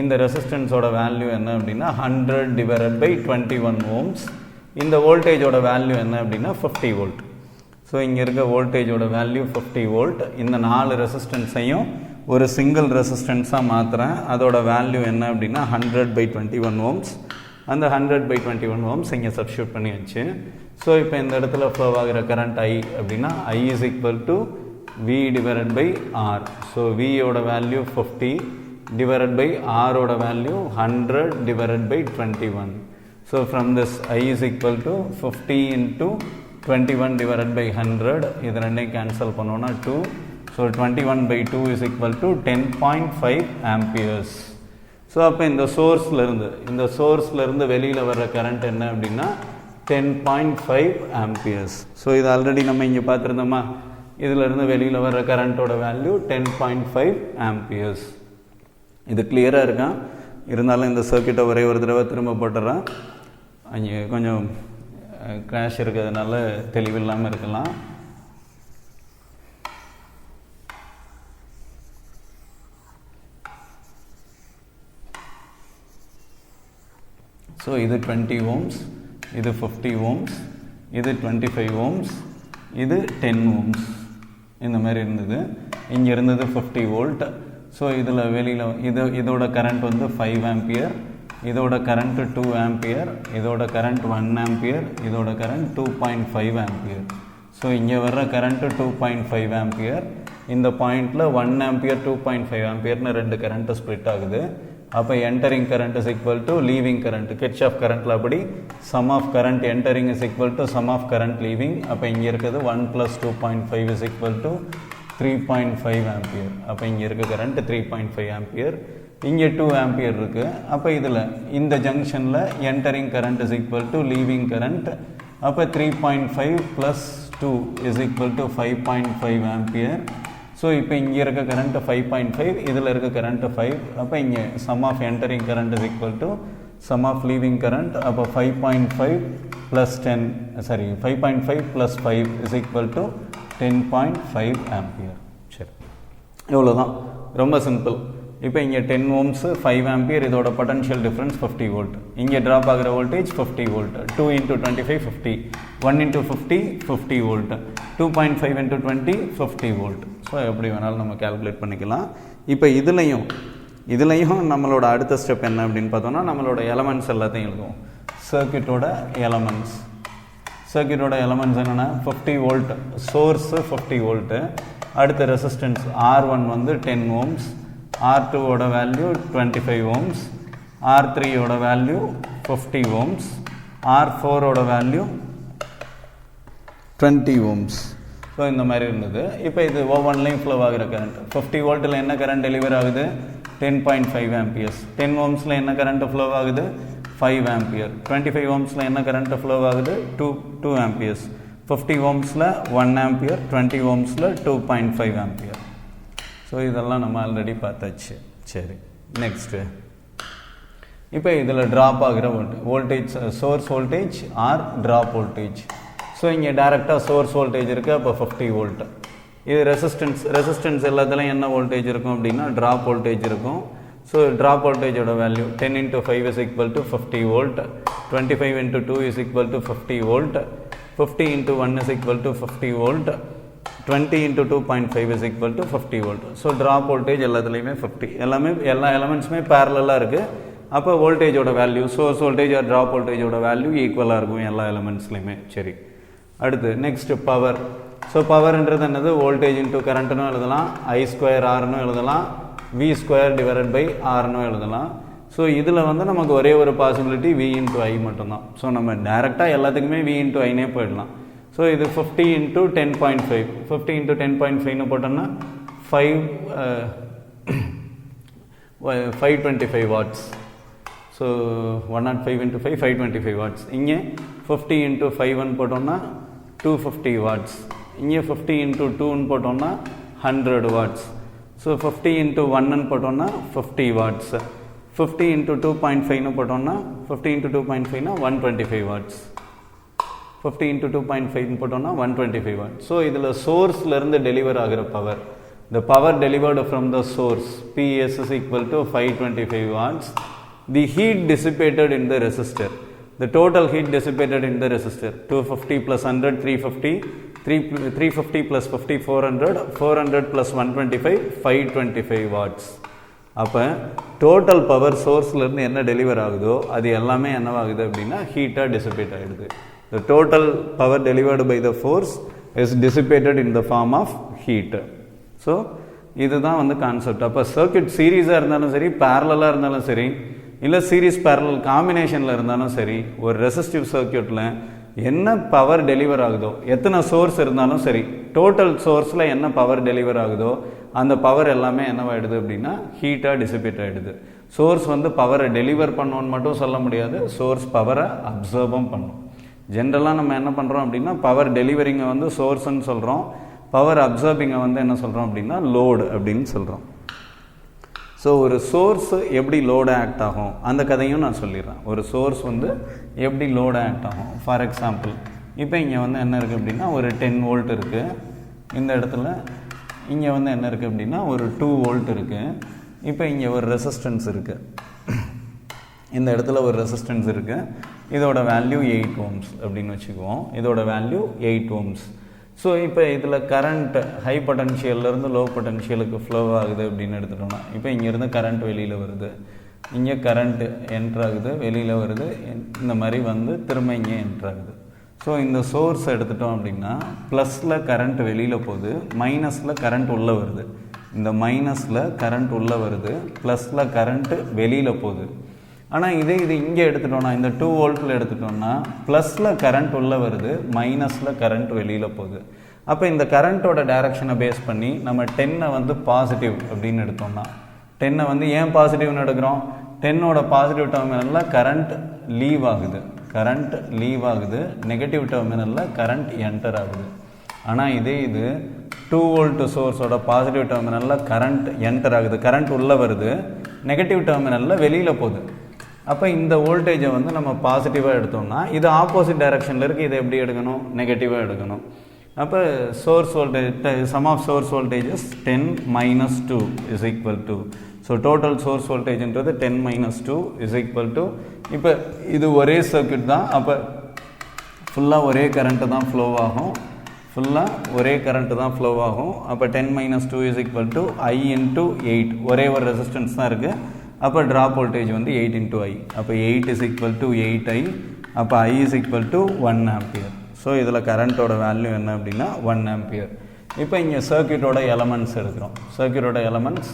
இந்த ரெசிஸ்டன்ஸோட வேல்யூ என்ன அப்படின்னா 100 / 21 ohms. இந்த வோல்டேஜோட வேல்யூ என்ன அப்படின்னா 50 வோல்ட். ஸோ இங்கே இருக்க வோல்டேஜோட வேல்யூ 50 வோல்ட். இந்த 4 ரெசிஸ்டன்ஸையும் ஒரு சிங்கிள் ரெசிஸ்டன்ஸாக மாற்றுறேன். அதோட வேல்யூ என்ன அப்படின்னா 100 / 21 ohms. அந்த 100 / 21 ohms இங்கே சப்ஸ்டியூட் பண்ணி வச்சு. ஸோ இப்போ இந்த இடத்துல ஃப்ளோ ஆகிற கரண்ட் I அப்படின்னா I = V/R. ஸோ Vயோட வேல்யூ 50 / Rோட value 100 / 21. So from this I = 50 × 21 / 100. இது ரெண்டையும் கேன்சல் பண்ணோன்னா 2. So 21/2 = 10.5 amperes. ஸோ அப்போ இந்த சோர்ஸ்லேருந்து வெளியில் வர்ற கரண்ட் என்ன அப்படின்னா 10.5 amperes. ஸோ இது ஆல்ரெடி நம்ம இங்கே பார்த்துருந்தோமா, இதிலிருந்து வெளியில் வர்ற கரண்ட்டோட வேல்யூ 10.5 amperes. இது கிளியராக இருக்கா? இருந்தாலும் இந்த சர்க்யூட்டை ஒரே ஒரு தடவை திரும்ப போட்டுறேன். அங்கே கொஞ்சம் கிராஷ் இருக்கிறதுனால தெளிவில்லாமல் இருக்கலாம். ஸோ இது 20 ohms, இது 50 ohms, இது 25 ohms, இது 10 ohms. இந்த மாதிரி இருந்தது. இங்கே இருந்தது 50 வோல்ட். ஸோ இதில் வெளியில் இதோட கரண்ட் வந்து 5 ஆம்பியர், இதோட கரண்ட் 2 ஆம்பியர், இதோட கரண்ட் 1 ஆம்பியர், இதோட கரண்ட் 2.5 ஆம்பியர். ஸோ இங்கே வர்ற கரண்ட்டு 2.5 ஆம்பியர். இந்த பாயிண்டில் 1 ஆம்பியர் 2.5 ஆம்பியர்னு ரெண்டு கரண்ட்டு ஸ்ப்ளிட் ஆகுது. அப்போ entering current is equal to leaving current. Kirchhoff கரண்ட்டில் அப்படி sum of current entering is equal to sum of current leaving. அப்போ இங்கே இருக்கிறது 1 + 2.5 இஸ் ஈக்குவல் டு 3.5 ஆம்பியர். அப்போ இங்கே இருக்க கரண்ட் 3.5 ஆம்பியர், இங்கே 2 ஆம்பியர் இருக்குது. அப்போ இதில் இந்த ஜங்ஷனில் entering current is equal to leaving current. அப்போ 3.5 + 2 is equal to 5.5 ampere. So இப்போ இங்கே இருக்க கரண்ட்டு 5.5, இதில் இருக்க கரண்ட்டு 5. அப்போ இங்கே sum of entering current is equal to sum of leaving current. அப்போ 5.5 + 5 இஸ் ஈக்குவல் டு 10.5 ஆம்பியர். சரி, இவ்வளோதான், ரொம்ப சிம்பிள். இப்போ இங்கே 10 ohms 5 ஆம்பியர், இதோட பொட்டன்ஷியல் டிஃப்ரென்ஸ் 50 வோல்ட். இங்கே ட்ராப் ஆகிற voltage 50 volt. 2 × 25 50, 1 × 50 50 volt, 2.5 × 20 50 volt. So எப்படி வேணாலும் நம்ம கேல்குலேட் பண்ணிக்கலாம். இப்போ இதுலையும் நம்மளோட அடுத்த ஸ்டெப் என்ன அப்படின்னு பார்த்தோம்னா, நம்மளோட எலமெண்ட்ஸ் எல்லாத்தையும் எழுதுவோம். சர்க்கியூட்டோட எலமெண்ட்ஸ் என்னென்னா 50 வோல்ட், சோர்ஸு 50 வோல்ட்டு, அடுத்த ரெசிஸ்டன்ஸ் R1 வந்து 10 ohms, R2 ஓட வேல்யூ 25 ohms, R3 ஓட வேல்யூ 50 ohms, R4 ஓட வேல்யூ 20 ohms. ஸோ இந்த மாதிரி இருந்தது. இப்போ இது ஒவ்வொன்றிலையும் ஃப்ளோ ஆகிற கரண்ட் 50 வோல்ட்டில் என்ன கரண்ட் டெலிவர் ஆகுது? 10.5 ஆம்பியர்ஸ். 10 ohmஸில் என்ன கரண்ட் ஃப்ளோ ஆகுது? 5 ஆம்பியர். 25 ohmஸில் என்ன கரண்ட் ஃப்ளோ ஆகுது? 2 ஆம்பியர்ஸ். 50 ohmஸில் 1 ampere, 20 ohmஸில் 2.5 ampere. ஸோ இதெல்லாம் நம்ம ஆல்ரெடி பார்த்தாச்சு. சரி, நெக்ஸ்ட்டு இப்போ இதில் ட்ராப் ஆகிற voltage source voltage or drop voltage. So இங்கே டேரெக்டாக சோர்ஸ் வோல்டேஜ் இருக்குது, அப்போ 50 வோல்ட். இது ரெசிஸ்டன்ஸ் எல்லாத்துலேயும் என்ன வோல்டேஜ் இருக்கும் அப்படின்னா ட்ராப் வோல்டேஜ் இருக்கும். ஸோ ட்ராப் வோல்டேஜோட value 10 × 5 is equal to 50 volt, 25 × 2 is equal to 50 volt, 50 × 1 is equal to 50 volt, 20 × 2.5 is equal to 50 volt. So drop voltage எல்லாத்துலேயுமே 50, எல்லா எலமெண்ட்ஸுமே பேரலாக இருக்குது. அப்போ வோல்டேஜோட value, source voltage or drop வோல்டேஜோட வேல்யூ ஈக்குவலாக இருக்கும் எல்லா எலமெண்ட்ஸ்லையுமே. சரி, அடுத்து நெக்ஸ்ட் பவர். ஸோ பவர்ன்றது என்னது? வோல்டேஜ் இன்ட்டு கரண்ட்னு எழுதலாம், I²Rன்னு எழுதலாம், V² / Rன்னு எழுதலாம். ஸோ இதில் வந்து நமக்கு ஒரே ஒரு பாசிபிலிட்டி V × I மட்டும்தான். ஸோ நம்ம டேரெக்டாக எல்லாத்துக்குமே V × Iனே போயிடலாம். ஸோ இது 50 × 10.5, 50 × 10.5ன்னு போட்டோம்னா 525 வாட்ஸ். So 105 × 5 525 watts. இங்கே 50 × 5ன்னு போட்டோம்னா 250 வாட்ஸ். இங்கே 50 × 2ன்னு போட்டோம்னா 100 வாட்ஸ். ஸோ 50 × 1ன்னு போட்டோம்னா 50 வாட்ஸ். 50 × 2.5ன்னு போட்டோம்னா 50 × 2.5னா 125 வாட்ஸ். 50 × 2.5ன்னு போட்டோம்னா 125 வாட்ஸ். ஸோ இதில் சோர்ஸ்லேருந்து டெலிவர் ஆகிற power, the power delivered from the source PS is equal to 525 watts. The heat dissipated in the resistor, the total heat dissipated in the resistor 250 + 100 350, 350 + 50 400, 400 + 125 525 watts. அப்போ total power சோர்ஸ்லேருந்து என்ன deliver ஆகுதோ அது எல்லாமே என்னவாகுது அப்படின்னா ஹீட்டாக dissipate ஆகிடுது. The total power delivered by the force is dissipated in the form of heat. So இதுதான் வந்து கான்செப்ட். அப்போ சர்க்கியூட் சீரீஸாக இருந்தாலும் சரி, பேரலாக இருந்தாலும் சரி, இல்லை சீரீஸ் பேரலல் காம்பினேஷனில் இருந்தாலும் சரி, ஒரு ரெசிஸ்டிவ் சர்க்கியூட்டில் என்ன பவர் டெலிவர் ஆகுதோ, எத்தனை சோர்ஸ் இருந்தாலும் சரி, டோட்டல் சோர்ஸில் என்ன பவர் டெலிவர் ஆகுதோ அந்த பவர் எல்லாமே என்னவாயிடுது அப்படின்னா ஹீட்டாக டிசிபேட் ஆகிடுது. சோர்ஸ் வந்து பவரை டெலிவர் பண்ணோன்னு மட்டும் சொல்ல முடியாது, சோர்ஸ் பவரை அப்சர்வும் பண்ணும். ஜென்ரலாக நம்ம என்ன பண்ணுறோம் அப்படின்னா பவர் டெலிவரிங்கை வந்து சோர்ஸ்ன்னு சொல்கிறோம், பவர் அப்சர்பிங்கை வந்து என்ன சொல்கிறோம் அப்படின்னா லோடு அப்படின்னு சொல்கிறோம். ஸோ ஒரு சோர்ஸ் எப்படி லோடு ஆக்ட் ஆகும் அந்த கதையும் நான் சொல்லிடுறேன். ஒரு சோர்ஸ் வந்து எப்படி லோடு ஆக்ட் ஆகும். ஃபார் எக்ஸாம்பிள் இப்போ இங்கே வந்து என்ன இருக்குது அப்படின்னா ஒரு 10 வோல்ட் இருக்குது. இந்த இடத்துல இங்கே வந்து என்ன இருக்குது அப்படின்னா ஒரு 2 வோல்ட் இருக்குது. இப்போ இங்கே ஒரு ரெசிஸ்டன்ஸ் இருக்குது, இந்த இடத்துல ஒரு ரெசிஸ்டன்ஸ் இருக்குது. இதோட வேல்யூ 8 ohms அப்படின்னு வச்சுக்குவோம். இதோட வேல்யூ 8 ohms. ஸோ இப்போ இதில் கரண்ட் ஹை பொட்டன்ஷியல்லேருந்து லோ பொட்டன்ஷியலுக்கு ஃப்ளோ ஆகுது அப்படின்னு எடுத்துட்டோம்னா இப்போ இங்கேருந்து கரண்ட் வெளியில் வருது, இங்கே கரண்ட் என்ட்ராகுது, வெளியில் வருது, இந்த மாதிரி வந்து திரும்ப இங்கே என்ட்ராகுது. ஸோ இந்த சோர்ஸ் எடுத்துட்டோம் அப்படின்னா ப்ளஸில் கரண்ட் வெளியில் போகுது, மைனஸில் கரண்ட் உள்ளே வருது. இந்த மைனஸில் கரண்ட் உள்ளே வருது, ப்ளஸில் கரண்ட்டு வெளியில் போகுது. ஆனால் இது இங்கே எடுத்துட்டோம்னா இந்த 2 வோல்ட்டில் எடுத்துட்டோம்னா ப்ளஸில் கரண்ட் உள்ளே வருது, மைனஸில் கரண்ட் வெளியில் போகுது. அப்போ இந்த கரண்ட்டோட டைரக்ஷனை பேஸ் பண்ணி நம்ம 10 வந்து பாசிட்டிவ் அப்படின்னு எடுத்தோம்னா 10 வந்து ஏன் பாசிட்டிவ்னு எடுக்கிறோம், 10ஓட பாசிட்டிவ் டெர்மினலில் கரண்ட் லீவ் ஆகுது, நெகட்டிவ் டெர்மினலில் கரண்ட் என்டர் ஆகுது. ஆனால் இது 2 வோல்ட் சோர்ஸோட பாசிட்டிவ் டெர்மினலில் கரண்ட் என்டர் ஆகுது, கரண்ட் உள்ளே வருது, நெகட்டிவ் டெர்மினலில் வெளியில் போகுது. அப்போ இந்த வோல்டேஜை வந்து நம்ம பாசிட்டிவாக எடுத்தோம்னா இது ஆப்போசிட் டைரக்ஷனில் இருக்குது, இதை எப்படி எடுக்கணும், நெகட்டிவாக எடுக்கணும். அப்போ source voltage sum of source voltages 10 - 2 is equal to, so total source வோல்டேஜ்ன்றது 10 - 2 இஸ் ஈக்குவல் டு, இப்போ இது ஒரே சர்க்யூட் தான், அப்போ ஃபுல்லாக ஒரே கரண்ட்டு தான் ஃப்ளோ ஆகும், அப்போ 10 - 2 இஸ் ஈக்குவல் டு I × 8, ஒரே ஒரு ரெசிஸ்டன்ஸ் தான் இருக்குது. அப்போ ட்ராப் வோல்டேஜ் வந்து 8 × I, அப்போ 8 இஸ் ஈக்குவல் டு 8I, அப்போ I is equal to 1 ampere. So இதில் கரண்ட்டோட வேல்யூ என்ன அப்படின்னா 1 ஆம்பியர். இப்போ இங்கே சர்க்யூட்டோட எலமெண்ட்ஸ் எடுக்கிறோம். சர்க்யூட்டோட எலமெண்ட்ஸ்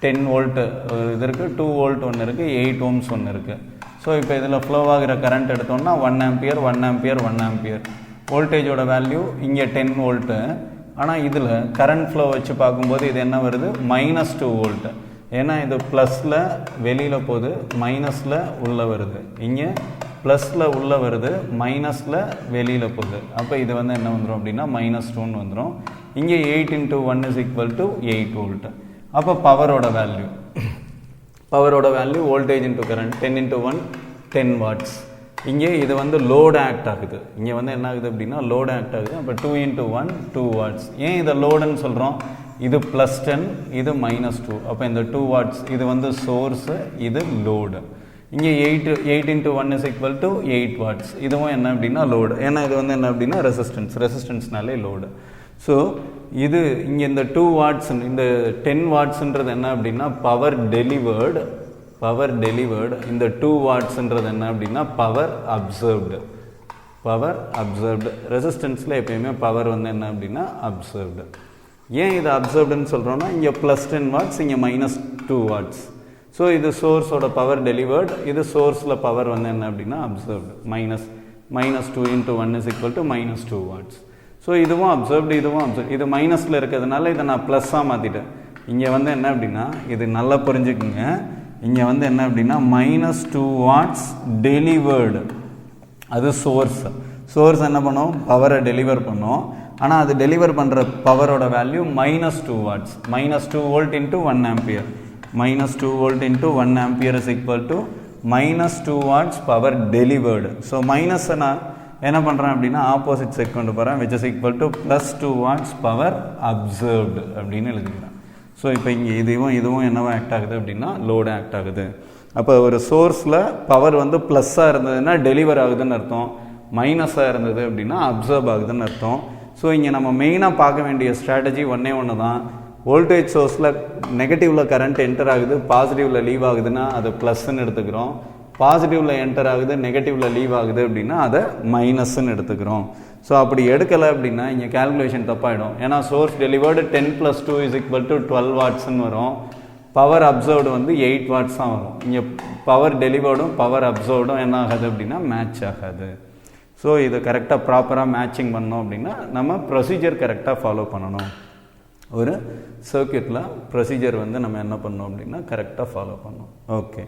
10 வோல்ட் இது இருக்குது, 2 வோல்ட் ஒன்று இருக்குது, 8 ohms ஒன்று இருக்குது. ஸோ இப்போ இதில் ஃப்ளோ ஆகிற கரண்ட் எடுத்தோம்னா 1 ஆம்பியர், 1 ஆம்பியர், 1 ஆம்பியர். வோல்டேஜோட வேல்யூ இங்கே 10 வோல்ட்டு. ஆனால் இதில் கரண்ட் ஃப்ளோ வச்சு பார்க்கும்போது இது என்ன வருது, -2 வோல்ட்டு. ஏன்னா இது ப்ளஸில் வெளியில் போகுது, மைனஸில் உள்ளே வருது, இங்கே ப்ளஸில் உள்ளே வருது, மைனஸில் வெளியில் போகுது. அப்போ இது வந்து என்ன வந்துடும் அப்படின்னா -2ன்னு வந்துடும். இங்கே 8 × 1 இஸ் ஈக்குவல் டு 8 வோல்ட். அப்போ பவரோட value voltage into current 10 × 1 10 watts. இங்கே இது வந்து லோடு ஆக்ட் ஆகுது, இங்கே வந்து என்ன ஆகுது அப்படின்னா லோடு ஆக்ட் ஆகுது. அப்போ 2 × 1 2 வாட்ஸ். ஏன் இதை லோடுன்னு சொல்கிறோம், இது +10 இது -2, அப்போ இந்த 2 வாட்ஸ் இது வந்து சோர்ஸு, இது லோடு. இங்கே 8 × 1 இஸ் ஈக்குவல் டு 8 வாட்ஸ். இதுவும் என்ன அப்படின்னா லோடு, ஏன்னா இது வந்து என்ன அப்படின்னா ரெசிஸ்டன்ஸ்னாலே லோடு. ஸோ இது இங்கே இந்த 2 வாட்ஸ் இந்த 10 வாட்ஸ்ன்றது என்ன அப்படின்னா பவர் டெலிவர்டு, இந்த 2 வாட்ஸ்ன்றது என்ன அப்படின்னா பவர் அப்சர்வ்டு. ரெசிஸ்டன்ஸில் எப்பயுமே பவர் வந்து என்ன அப்படின்னா அப்சர்வ்டு. ஏன் இது அப்சர்வ்டுன்னு சொல்கிறோன்னா இங்கே +10 வாட்ஸ், இங்கே -2 வாட்ஸ். ஸோ இது சோர்ஸோட பவர் டெலிவர்டு, இது சோர்ஸில் பவர் வந்து என்ன அப்படின்னா absorbed. -2 × 1 is equal to -2 watts. So இதுவும் அப்சர்வ்டு, இது மைனஸில் இருக்கிறதுனால இதை நான் ப்ளஸ்ஸாக மாற்றிட்டேன். இங்கே வந்து என்ன அப்படின்னா இது நல்லா புரிஞ்சுக்குங்க, இங்கே வந்து என்ன அப்படின்னா -2 வாட்ஸ் டெலிவர்டு, அது சோர்ஸ் என்ன பண்ணோம், பவரை டெலிவர் பண்ணோம். ஆனால் அது டெலிவர் பண்ணுற பவரோட value -2 watts, -2 volt × 1 ampere, -2 volt × 1 ampere is equal to -2 watts power delivered. So மைனஸை நான் என்ன பண்ணுறேன் அப்படின்னா ஆப்போசிட் சைட் கொண்டு போகிறேன், which is equal to +2 watts power observed அப்படின்னு எழுதிக்கிறேன். ஸோ இப்போ இங்கே இதுவும் என்னவா ஆக்ட் ஆகுது அப்படின்னா லோடு ஆக்ட் ஆகுது. அப்போ ஒரு சோர்ஸில் பவர் வந்து ப்ளஸ்ஸாக இருந்ததுன்னா டெலிவர் ஆகுதுன்னு அர்த்தம், மைனஸாக இருந்தது அப்படின்னா அப்சர்வ் ஆகுதுன்னு அர்த்தம். ஸோ இங்கே நம்ம மெயினாக பார்க்க வேண்டிய ஸ்ட்ராட்டஜி ஒன்று தான், வோல்டேஜ் சோர்ஸில் நெகட்டிவில் கரண்ட் என்டர் ஆகுது, பாசிட்டிவில் லீவ் ஆகுதுன்னா அதை ப்ளஸ்ன்னு எடுத்துக்கிறோம், பாசிட்டிவில் என்டர் ஆகுது நெகட்டிவில் லீவ் ஆகுது அப்படின்னா அதை மைனஸ்ன்னு எடுத்துக்கிறோம். ஸோ அப்படி எடுக்கலை அப்படின்னா இங்கே கேல்குலேஷன் தப்பாயிடும். ஏன்னா source delivered 10 + 2 is equal to 12 வாட்ஸ்ன்னு வரும், பவர் அப்சர்வ்டு வந்து 8 வாட்ஸ் தான் வரும். இங்கே பவர் டெலிவர்டும் பவர் அப்சர்வ்டும் என்ன ஆகாது அப்படின்னா மேட்ச் ஆகாது. ஸோ இதை கரெக்டாக ப்ராப்பராக மேட்சிங் பண்ணோம் அப்படின்னா நம்ம ப்ரொசீஜர் கரெக்டாக ஃபாலோ பண்ணணும். ஒரு சர்க்யூட்டில் ப்ரொசீஜர் வந்து நம்ம என்ன பண்ணோம் அப்படின்னா கரெக்டாக ஃபாலோ பண்ணோம். ஓகே,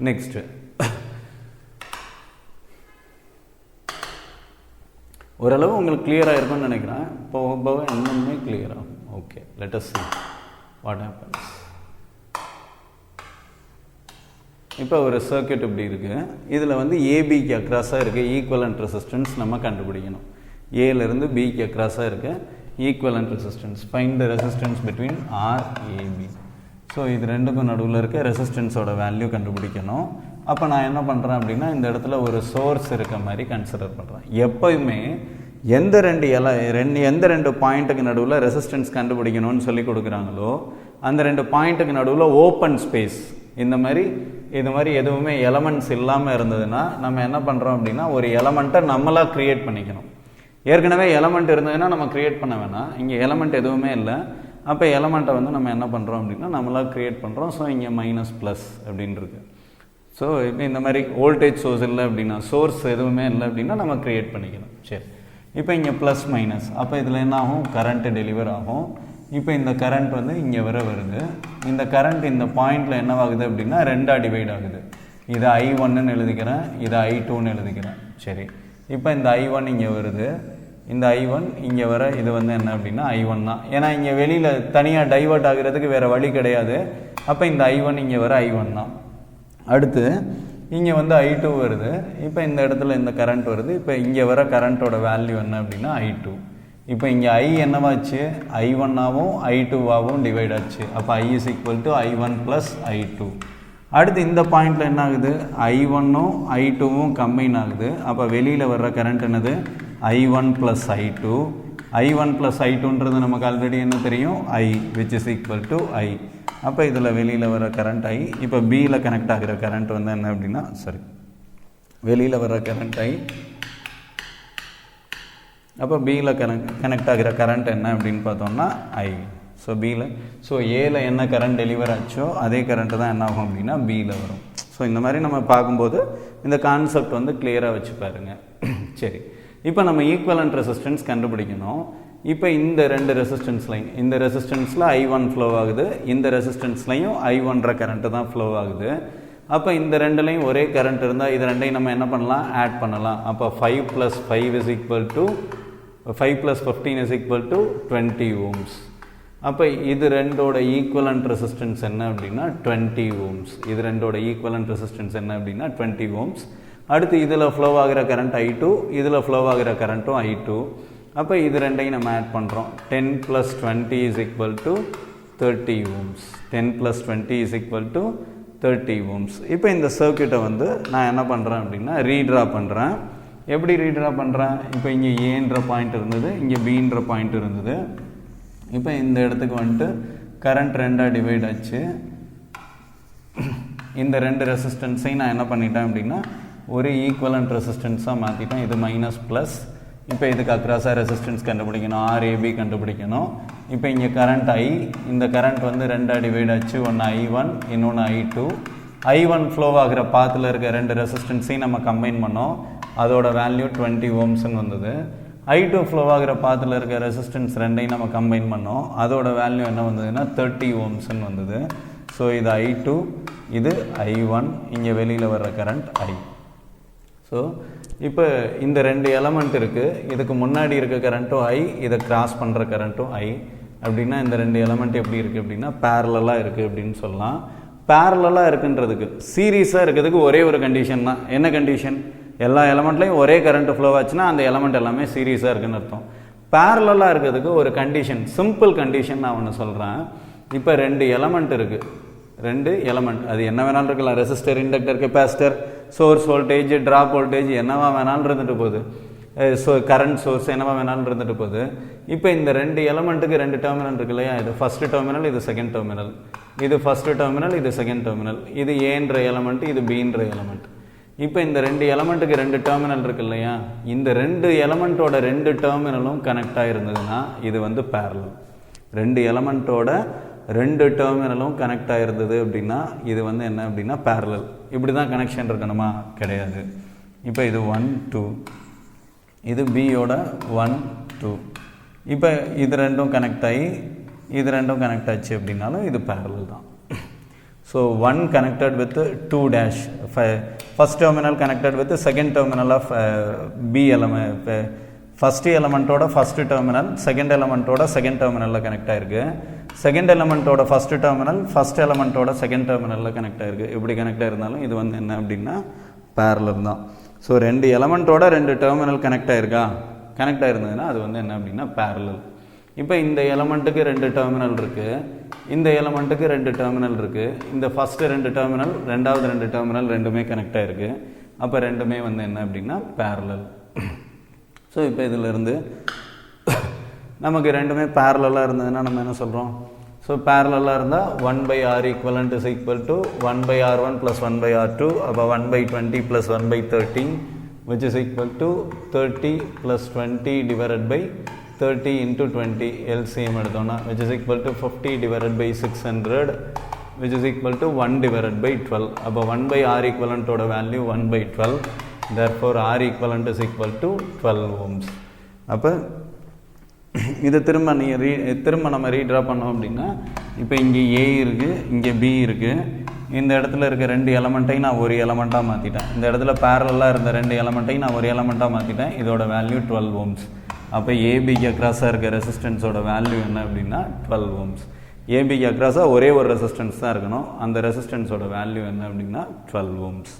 நெக்ஸ்ட்டு ஓரளவு உங்களுக்கு கிளியராக இருக்கும்னு நினைக்கிறேன். போக போக இன்னுமே கிளியர் ஆகும். Okay, let us see what happens. இப்போ ஒரு சர்க்யூட் இப்படி இருக்குது, இதில் வந்து ஏபிக்கு அக்ராஸாக இருக்குது ஈக்குவலண்ட் ரெசிஸ்டன்ஸ் நம்ம கண்டுபிடிக்கணும். ஏலேருந்து பிக்கு அக்ராஸாக இருக்குது equivalent resistance. Find the resistance between RAP. So இது ரெண்டுக்கும் நடுவில் இருக்க ரெசிஸ்டன்ஸோட வேல்யூ கண்டுபிடிக்கணும். அப்போ நான் என்ன பண்ணுறேன் அப்படின்னா இந்த இடத்துல ஒரு சோர்ஸ் இருக்க மாதிரி கன்சிடர் பண்ணுறேன். எப்போயுமே எந்த ரெண்டு பாயிண்ட்டுக்கு நடுவில் ரெசிஸ்டன்ஸ் கண்டுபிடிக்கணும்னு சொல்லி கொடுக்குறாங்களோ அந்த ரெண்டு பாயிண்ட்டுக்கு நடுவில் ஓப்பன் ஸ்பேஸ் இது மாதிரி எதுவுமே எலமெண்ட்ஸ் இல்லாமல் இருந்ததுன்னா நம்ம என்ன பண்ணுறோம் அப்படின்னா ஒரு எலமெண்ட்டை நம்மளாக க்ரியேட் பண்ணிக்கணும். ஏற்கனவே எலமெண்ட் இருந்ததுன்னா நம்ம க்ரியேட் பண்ண வேணாம். இங்கே எலமெண்ட் எதுவுமே இல்லை, அப்போ எலமெண்ட்டை வந்து நம்ம என்ன பண்ணுறோம் அப்படின்னா நம்மளாக க்ரியேட் பண்ணுறோம். ஸோ இங்கே மைனஸ் ப்ளஸ் அப்படின்னு இருக்கு. ஸோ இப்போ இந்த மாதிரி வோல்டேஜ் சோர்ஸ் இல்லை அப்படின்னா, சோர்ஸ் எதுவுமே இல்லை அப்படின்னா நம்ம க்ரியேட் பண்ணிக்கணும். சரி, இப்போ இங்கே ப்ளஸ் மைனஸ், அப்போ இதில் என்ன ஆகும், கரண்ட்டு டெலிவர் ஆகும். இப்போ இந்த கரண்ட் வந்து இங்கே வருது. இந்த கரண்ட் இந்த பாயிண்டில் என்னவாகுது அப்படின்னா ரெண்டாக டிவைட் ஆகுது. இது I1ன்னு எழுதிக்கிறேன், இது I2ன்னு எழுதிக்கிறேன். சரி, இப்போ இந்த I1 இங்கே வருது, இந்த I1 இங்கே வர இது வந்து என்ன அப்படின்னா I1 தான். ஏன்னா இங்கே வெளியில் தனியாக டைவர்ட் ஆகிறதுக்கு வேறு வழி கிடையாது. அப்போ இந்த I1 இங்கே வர I1 தான். அடுத்து இங்கே வந்து I2 வருது. இப்போ இந்த இடத்துல இந்த கரண்ட் வருது. இப்போ இங்கே வர கரண்ட்டோட வேல்யூ என்ன அப்படின்னா I2. இப்போ இங்கே I என்னவாச்சு, I1ஆகவும் I2ஆகவும் டிவைட் ஆச்சு. அப்போ I is equal to I1 plus I2. அடுத்து இந்த பாயிண்டில் என்ன ஆகுது, I1ம் I2வும் கம்பைன் ஆகுது. அப்போ வெளியில் வர்ற கரண்ட் என்னது, I1 plus I2. I1 plus I2ன்றது நமக்கு ஆல்ரெடி என்ன தெரியும், I, which is equal to I. அப்போ இதில் வெளியில் வர கரண்ட் I. இப்போ பியில் கனெக்ட் ஆகிற கரண்ட் வந்து என்ன அப்படின்னா, வெளியில் வர கரண்ட் I. அப்போ பியில் கனெக்ட் ஆகிற கரண்ட் என்ன அப்படின்னு பார்த்தோம்னா I. ஸோ ஏல என்ன கரண்ட் டெலிவர் ஆச்சோ அதே கரண்ட்டு தான் என்ன ஆகும் அப்படின்னா பியில் வரும். ஸோ இந்த மாதிரி நம்ம பார்க்கும்போது இந்த கான்செப்ட் வந்து கிளியராக வச்சு பாருங்க. சரி, இப்போ நம்ம ஈக்குவலண்ட் ரெசிஸ்டன்ஸ் கண்டுபிடிக்கணும். இப்போ இந்த ரெண்டு ரெசிஸ்டன்ஸ்லையும், இந்த ரெசிஸ்டன்ஸில் I1 ஃப்ளோ ஆகுது, இந்த ரெசிஸ்டன்ஸ்லையும் I1ன்ற கரண்ட்டு தான் ஃப்ளோ ஆகுது. அப்போ இந்த ரெண்டுலையும் ஒரே கரண்ட் இருந்தால் இது ரெண்டையும் நம்ம என்ன பண்ணலாம், ஆட் பண்ணலாம். அப்போ 5 + 5 is equal to 5 + 15 is equal to 20 ohms. அப்போ இது ரெண்டோட ஈக்குவலண்ட் ரெசிஸ்டன்ஸ் என்ன அப்படின்னா 20 ohms. இது ரெண்டோட ஈக்குவலண்ட் ரெசிஸ்டன்ஸ் என்ன அப்படின்னா 20 ohms. அடுத்து இதில் ஃப்ளோ ஆகிற கரண்ட் I2, இதில் ஃப்ளோ ஆகிற கரண்ட்டும் I2. அப்போ இது ரெண்டையும் நம்ம ஆட் பண்ணுறோம். 10 + 20 is equal to 30 ohms. 10 + 20 is equal to 30 ohms. இப்போ இந்த சர்க்யூட்டை வந்து நான் என்ன பண்ணுறேன் அப்படின்னா ரீட்ரா பண்ணுறேன். எப்படி ரீட்ரா பண்ணுறேன், இப்போ இங்கே ஏன்ற பாயிண்ட் இருந்தது, இங்கே பின்ற பாயிண்ட் இருந்தது. இப்போ இந்த இடத்துக்கு வந்துட்டு கரண்ட் ரெண்டாக டிவைட் ஆச்சு. இந்த ரெண்டு ரெசிஸ்டன்ஸையும் நான் என்ன பண்ணிட்டேன் அப்படின்னா ஒரு ஈக்குவலண்ட் ரெசிஸ்டன்ஸாக மாற்றிட்டேன். இது மைனஸ் ப்ளஸ். இப்போ இதுக்கு அக்ராஸாக ரெசிஸ்டன்ஸ் கண்டுபிடிக்கணும், RAB கண்டுபிடிக்கணும். இப்போ இங்கே கரண்ட் I, இந்த கரண்ட் வந்து ரெண்டாக டிவைட் ஆச்சு. ஒன்று I1, இன்னொன்று I2. I1 ஃப்ளோ ஆகிற பாத்தில் இருக்க ரெண்டு ரெசிஸ்டன்ஸையும் நம்ம கம்பைன் பண்ணோம். அதோட வேல்யூ 20 ohmsன்னு வந்தது. I2 ஃப்ளோ ஆகிற பாத்தில் இருக்க ரெசிஸ்டன்ஸ் ரெண்டையும் நம்ம கம்பைன் பண்ணோம். அதோட வேல்யூ என்ன வந்ததுன்னா 30 ohmsன்னு வந்தது. ஸோ இது I2, இது I1, இங்கே வெளியில் வர்ற கரண்ட் I. ஸோ இப்போ இந்த ரெண்டு எலமெண்ட் இருக்குது, இதுக்கு முன்னாடி இருக்க கரண்ட்டும் I, இதை கிராஸ் பண்ணுற கரண்ட்டும் I. அப்படின்னா இந்த ரெண்டு எலமெண்ட் எப்படி இருக்குது அப்படின்னா பேரலாக இருக்குது அப்படின்னு சொல்லலாம். பேரலாக இருக்குன்றதுக்கு சீரீஸாக இருக்கிறதுக்கு ஒரே ஒரு கண்டிஷன் தான். என்ன கண்டிஷன், எல்லா எலமெண்ட்லையும் ஒரே கரண்ட் ஃப்ளோ ஆச்சுன்னா அந்த எலமெண்ட் எல்லாமே சீரீஸாக இருக்குன்னு அர்த்தம். பேரலாக இருக்கிறதுக்கு ஒரு கண்டிஷன், சிம்பிள் கண்டிஷன் நான் ஒன்று சொல்கிறேன். இப்போ ரெண்டு எலமெண்ட் இருக்குது, ரெண்டு எலமெண்ட், அது என்ன வேணாலும் இருக்கலாம், resistor, inductor, capacitor, source voltage, drop voltage, என்னவா வேணாலும் இருந்துட்டு போகுது, கரண்ட் சோர்ஸ் என்னவா வேணாலும் இருந்துட்டு போகுது. இப்போ இந்த ரெண்டு எலமெண்ட்டுக்கு ரெண்டு டெர்மினல் இருக்கு இல்லையா, இது ஃபஸ்ட்டு டெர்மினல், இது செகண்ட் டெர்மினல், இது ஃபஸ்ட்டு டெர்மினல், இது செகண்ட் டெர்மினல், இது ஏன்ற எலமெண்ட், இது பீன்ற எலமெண்ட். இப்போ இந்த ரெண்டு எலமெண்ட்டுக்கு ரெண்டு டெர்மினல் இருக்கு இல்லையா, இந்த ரெண்டு எலமெண்ட்டோட ரெண்டு டெர்மினலும் கனெக்ட் ஆகிருந்ததுன்னா இது வந்து பேரலல். ரெண்டு எலமெண்ட்டோட ரெண்டு டெர்மினலும் கனெக்ட் ஆகிருந்தது அப்படின்னா இது வந்து என்ன அப்படின்னா பேரலல். இப்படி தான் கனெக்ஷன் இருக்கணுமா, கிடையாது. இப்போ இது 1 2, இது பியோட 1 2. இப்போ இது ரெண்டும் கனெக்ட் ஆகி இது ரெண்டும் கனெக்ட் ஆச்சு அப்படின்னாலும் இது பேரலல் தான். So 1 connected with 2 dash, first terminal connected with the second terminal of B element. First element oda first terminal, second element oda second terminal la connect ஆயிருக்கு. Second element oda first terminal, first element oda second terminal la connect ஆயிருக்கு. இப்படி connect ஆயிருந்தாலும் இது வந்து என்ன அப்படின்னா parallel தான். So ரெண்டு எலமெண்ட்டோட ரெண்டு டெர்மினல் கனெக்ட் ஆயிருக்கா, கனெக்ட் ஆயிருந்ததுன்னா அது வந்து என்ன அப்படின்னா parallel. இப்போ இந்த எலமெண்ட்டுக்கு ரெண்டு டெர்மினல் இருக்குது, இந்த எலமெண்ட்டுக்கு ரெண்டு டெர்மினல் இருக்குது, இந்த ஃபஸ்ட்டு ரெண்டு டெர்மினல், ரெண்டாவது ரெண்டு டெர்மினல் ரெண்டுமே கனெக்ட் ஆகிருக்கு. அப்போ ரெண்டுமே வந்து என்ன அப்படின்னா பேரலல். ஸோ இப்போ இதிலிருந்து நமக்கு ரெண்டுமே பேரலாக இருந்ததுன்னா நம்ம என்ன சொல்கிறோம்? ஸோ பேரலாக இருந்தால் 1/R equivalent is equal to 1/R1 plus 1/R2, அப்போ 1/20 plus 1/30 which is equal to 30 plus 20 divided by 30 into 20 LCM எடுத்தோம்னா which is equal to 50 divided by 600 which is equal to 1 divided by 12. அப்போ 1/R equivalent ஓட value 1/12, therefore R equivalent is equal to 12 ohms. அப்போ இதை திரும்ப நம்ம ரீட்ரா பண்ணோம் அப்படின்னா, இப்போ இங்கே A இருக்குது, இங்கே B இருக்குது, இந்த இடத்துல இருக்க ரெண்டு எலமெண்ட்டையும் நான் ஒரு எலமெண்ட்டாக மாற்றிட்டேன். இந்த இடத்துல பேரலாக இருந்த ரெண்டு எலமெண்ட்டையும் நான் ஒரு எலமெண்ட்டாக மாற்றிட்டேன். இதோட வேல்யூ 12 ohms. அப்போ ஏபிக்கு அக்ராஸாக இருக்க ரெசிஸ்டன்ஸோட வேல்யூ என்ன அப்படின்னா 12 ohms. ஏபிக்கு அக்ராஸாக ஒரே ஒரு ரெசிஸ்டன்ஸ் தான் இருக்கணும். அந்த ரெசிஸ்டன்ஸோட வேல்யூ என்ன அப்படின்னா 12 ohms.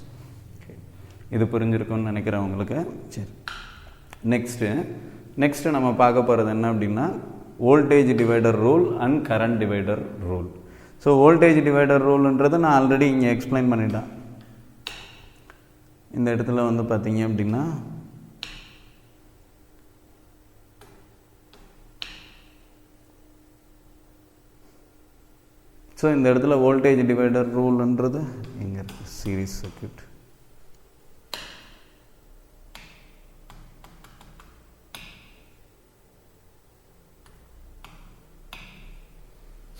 இது புரிஞ்சிருக்கும்னு நினைக்கிறேன் உங்களுக்கு. சரி, நெக்ஸ்ட்டு நம்ம பார்க்க போகிறது என்ன அப்படின்னா voltage divider rule and current divider rule. So voltage divider ரூல்ன்றது நான் ஆல்ரெடி இங்கே எக்ஸ்பிளைன் பண்ணிட்டேன். இந்த இடத்துல வந்து பார்த்தீங்க அப்படின்னா ஸோ இந்த இடத்துல வோல்டேஜ் டிவைடர் ரூல்ன்றது இங்கே இருக்குது, series circuit.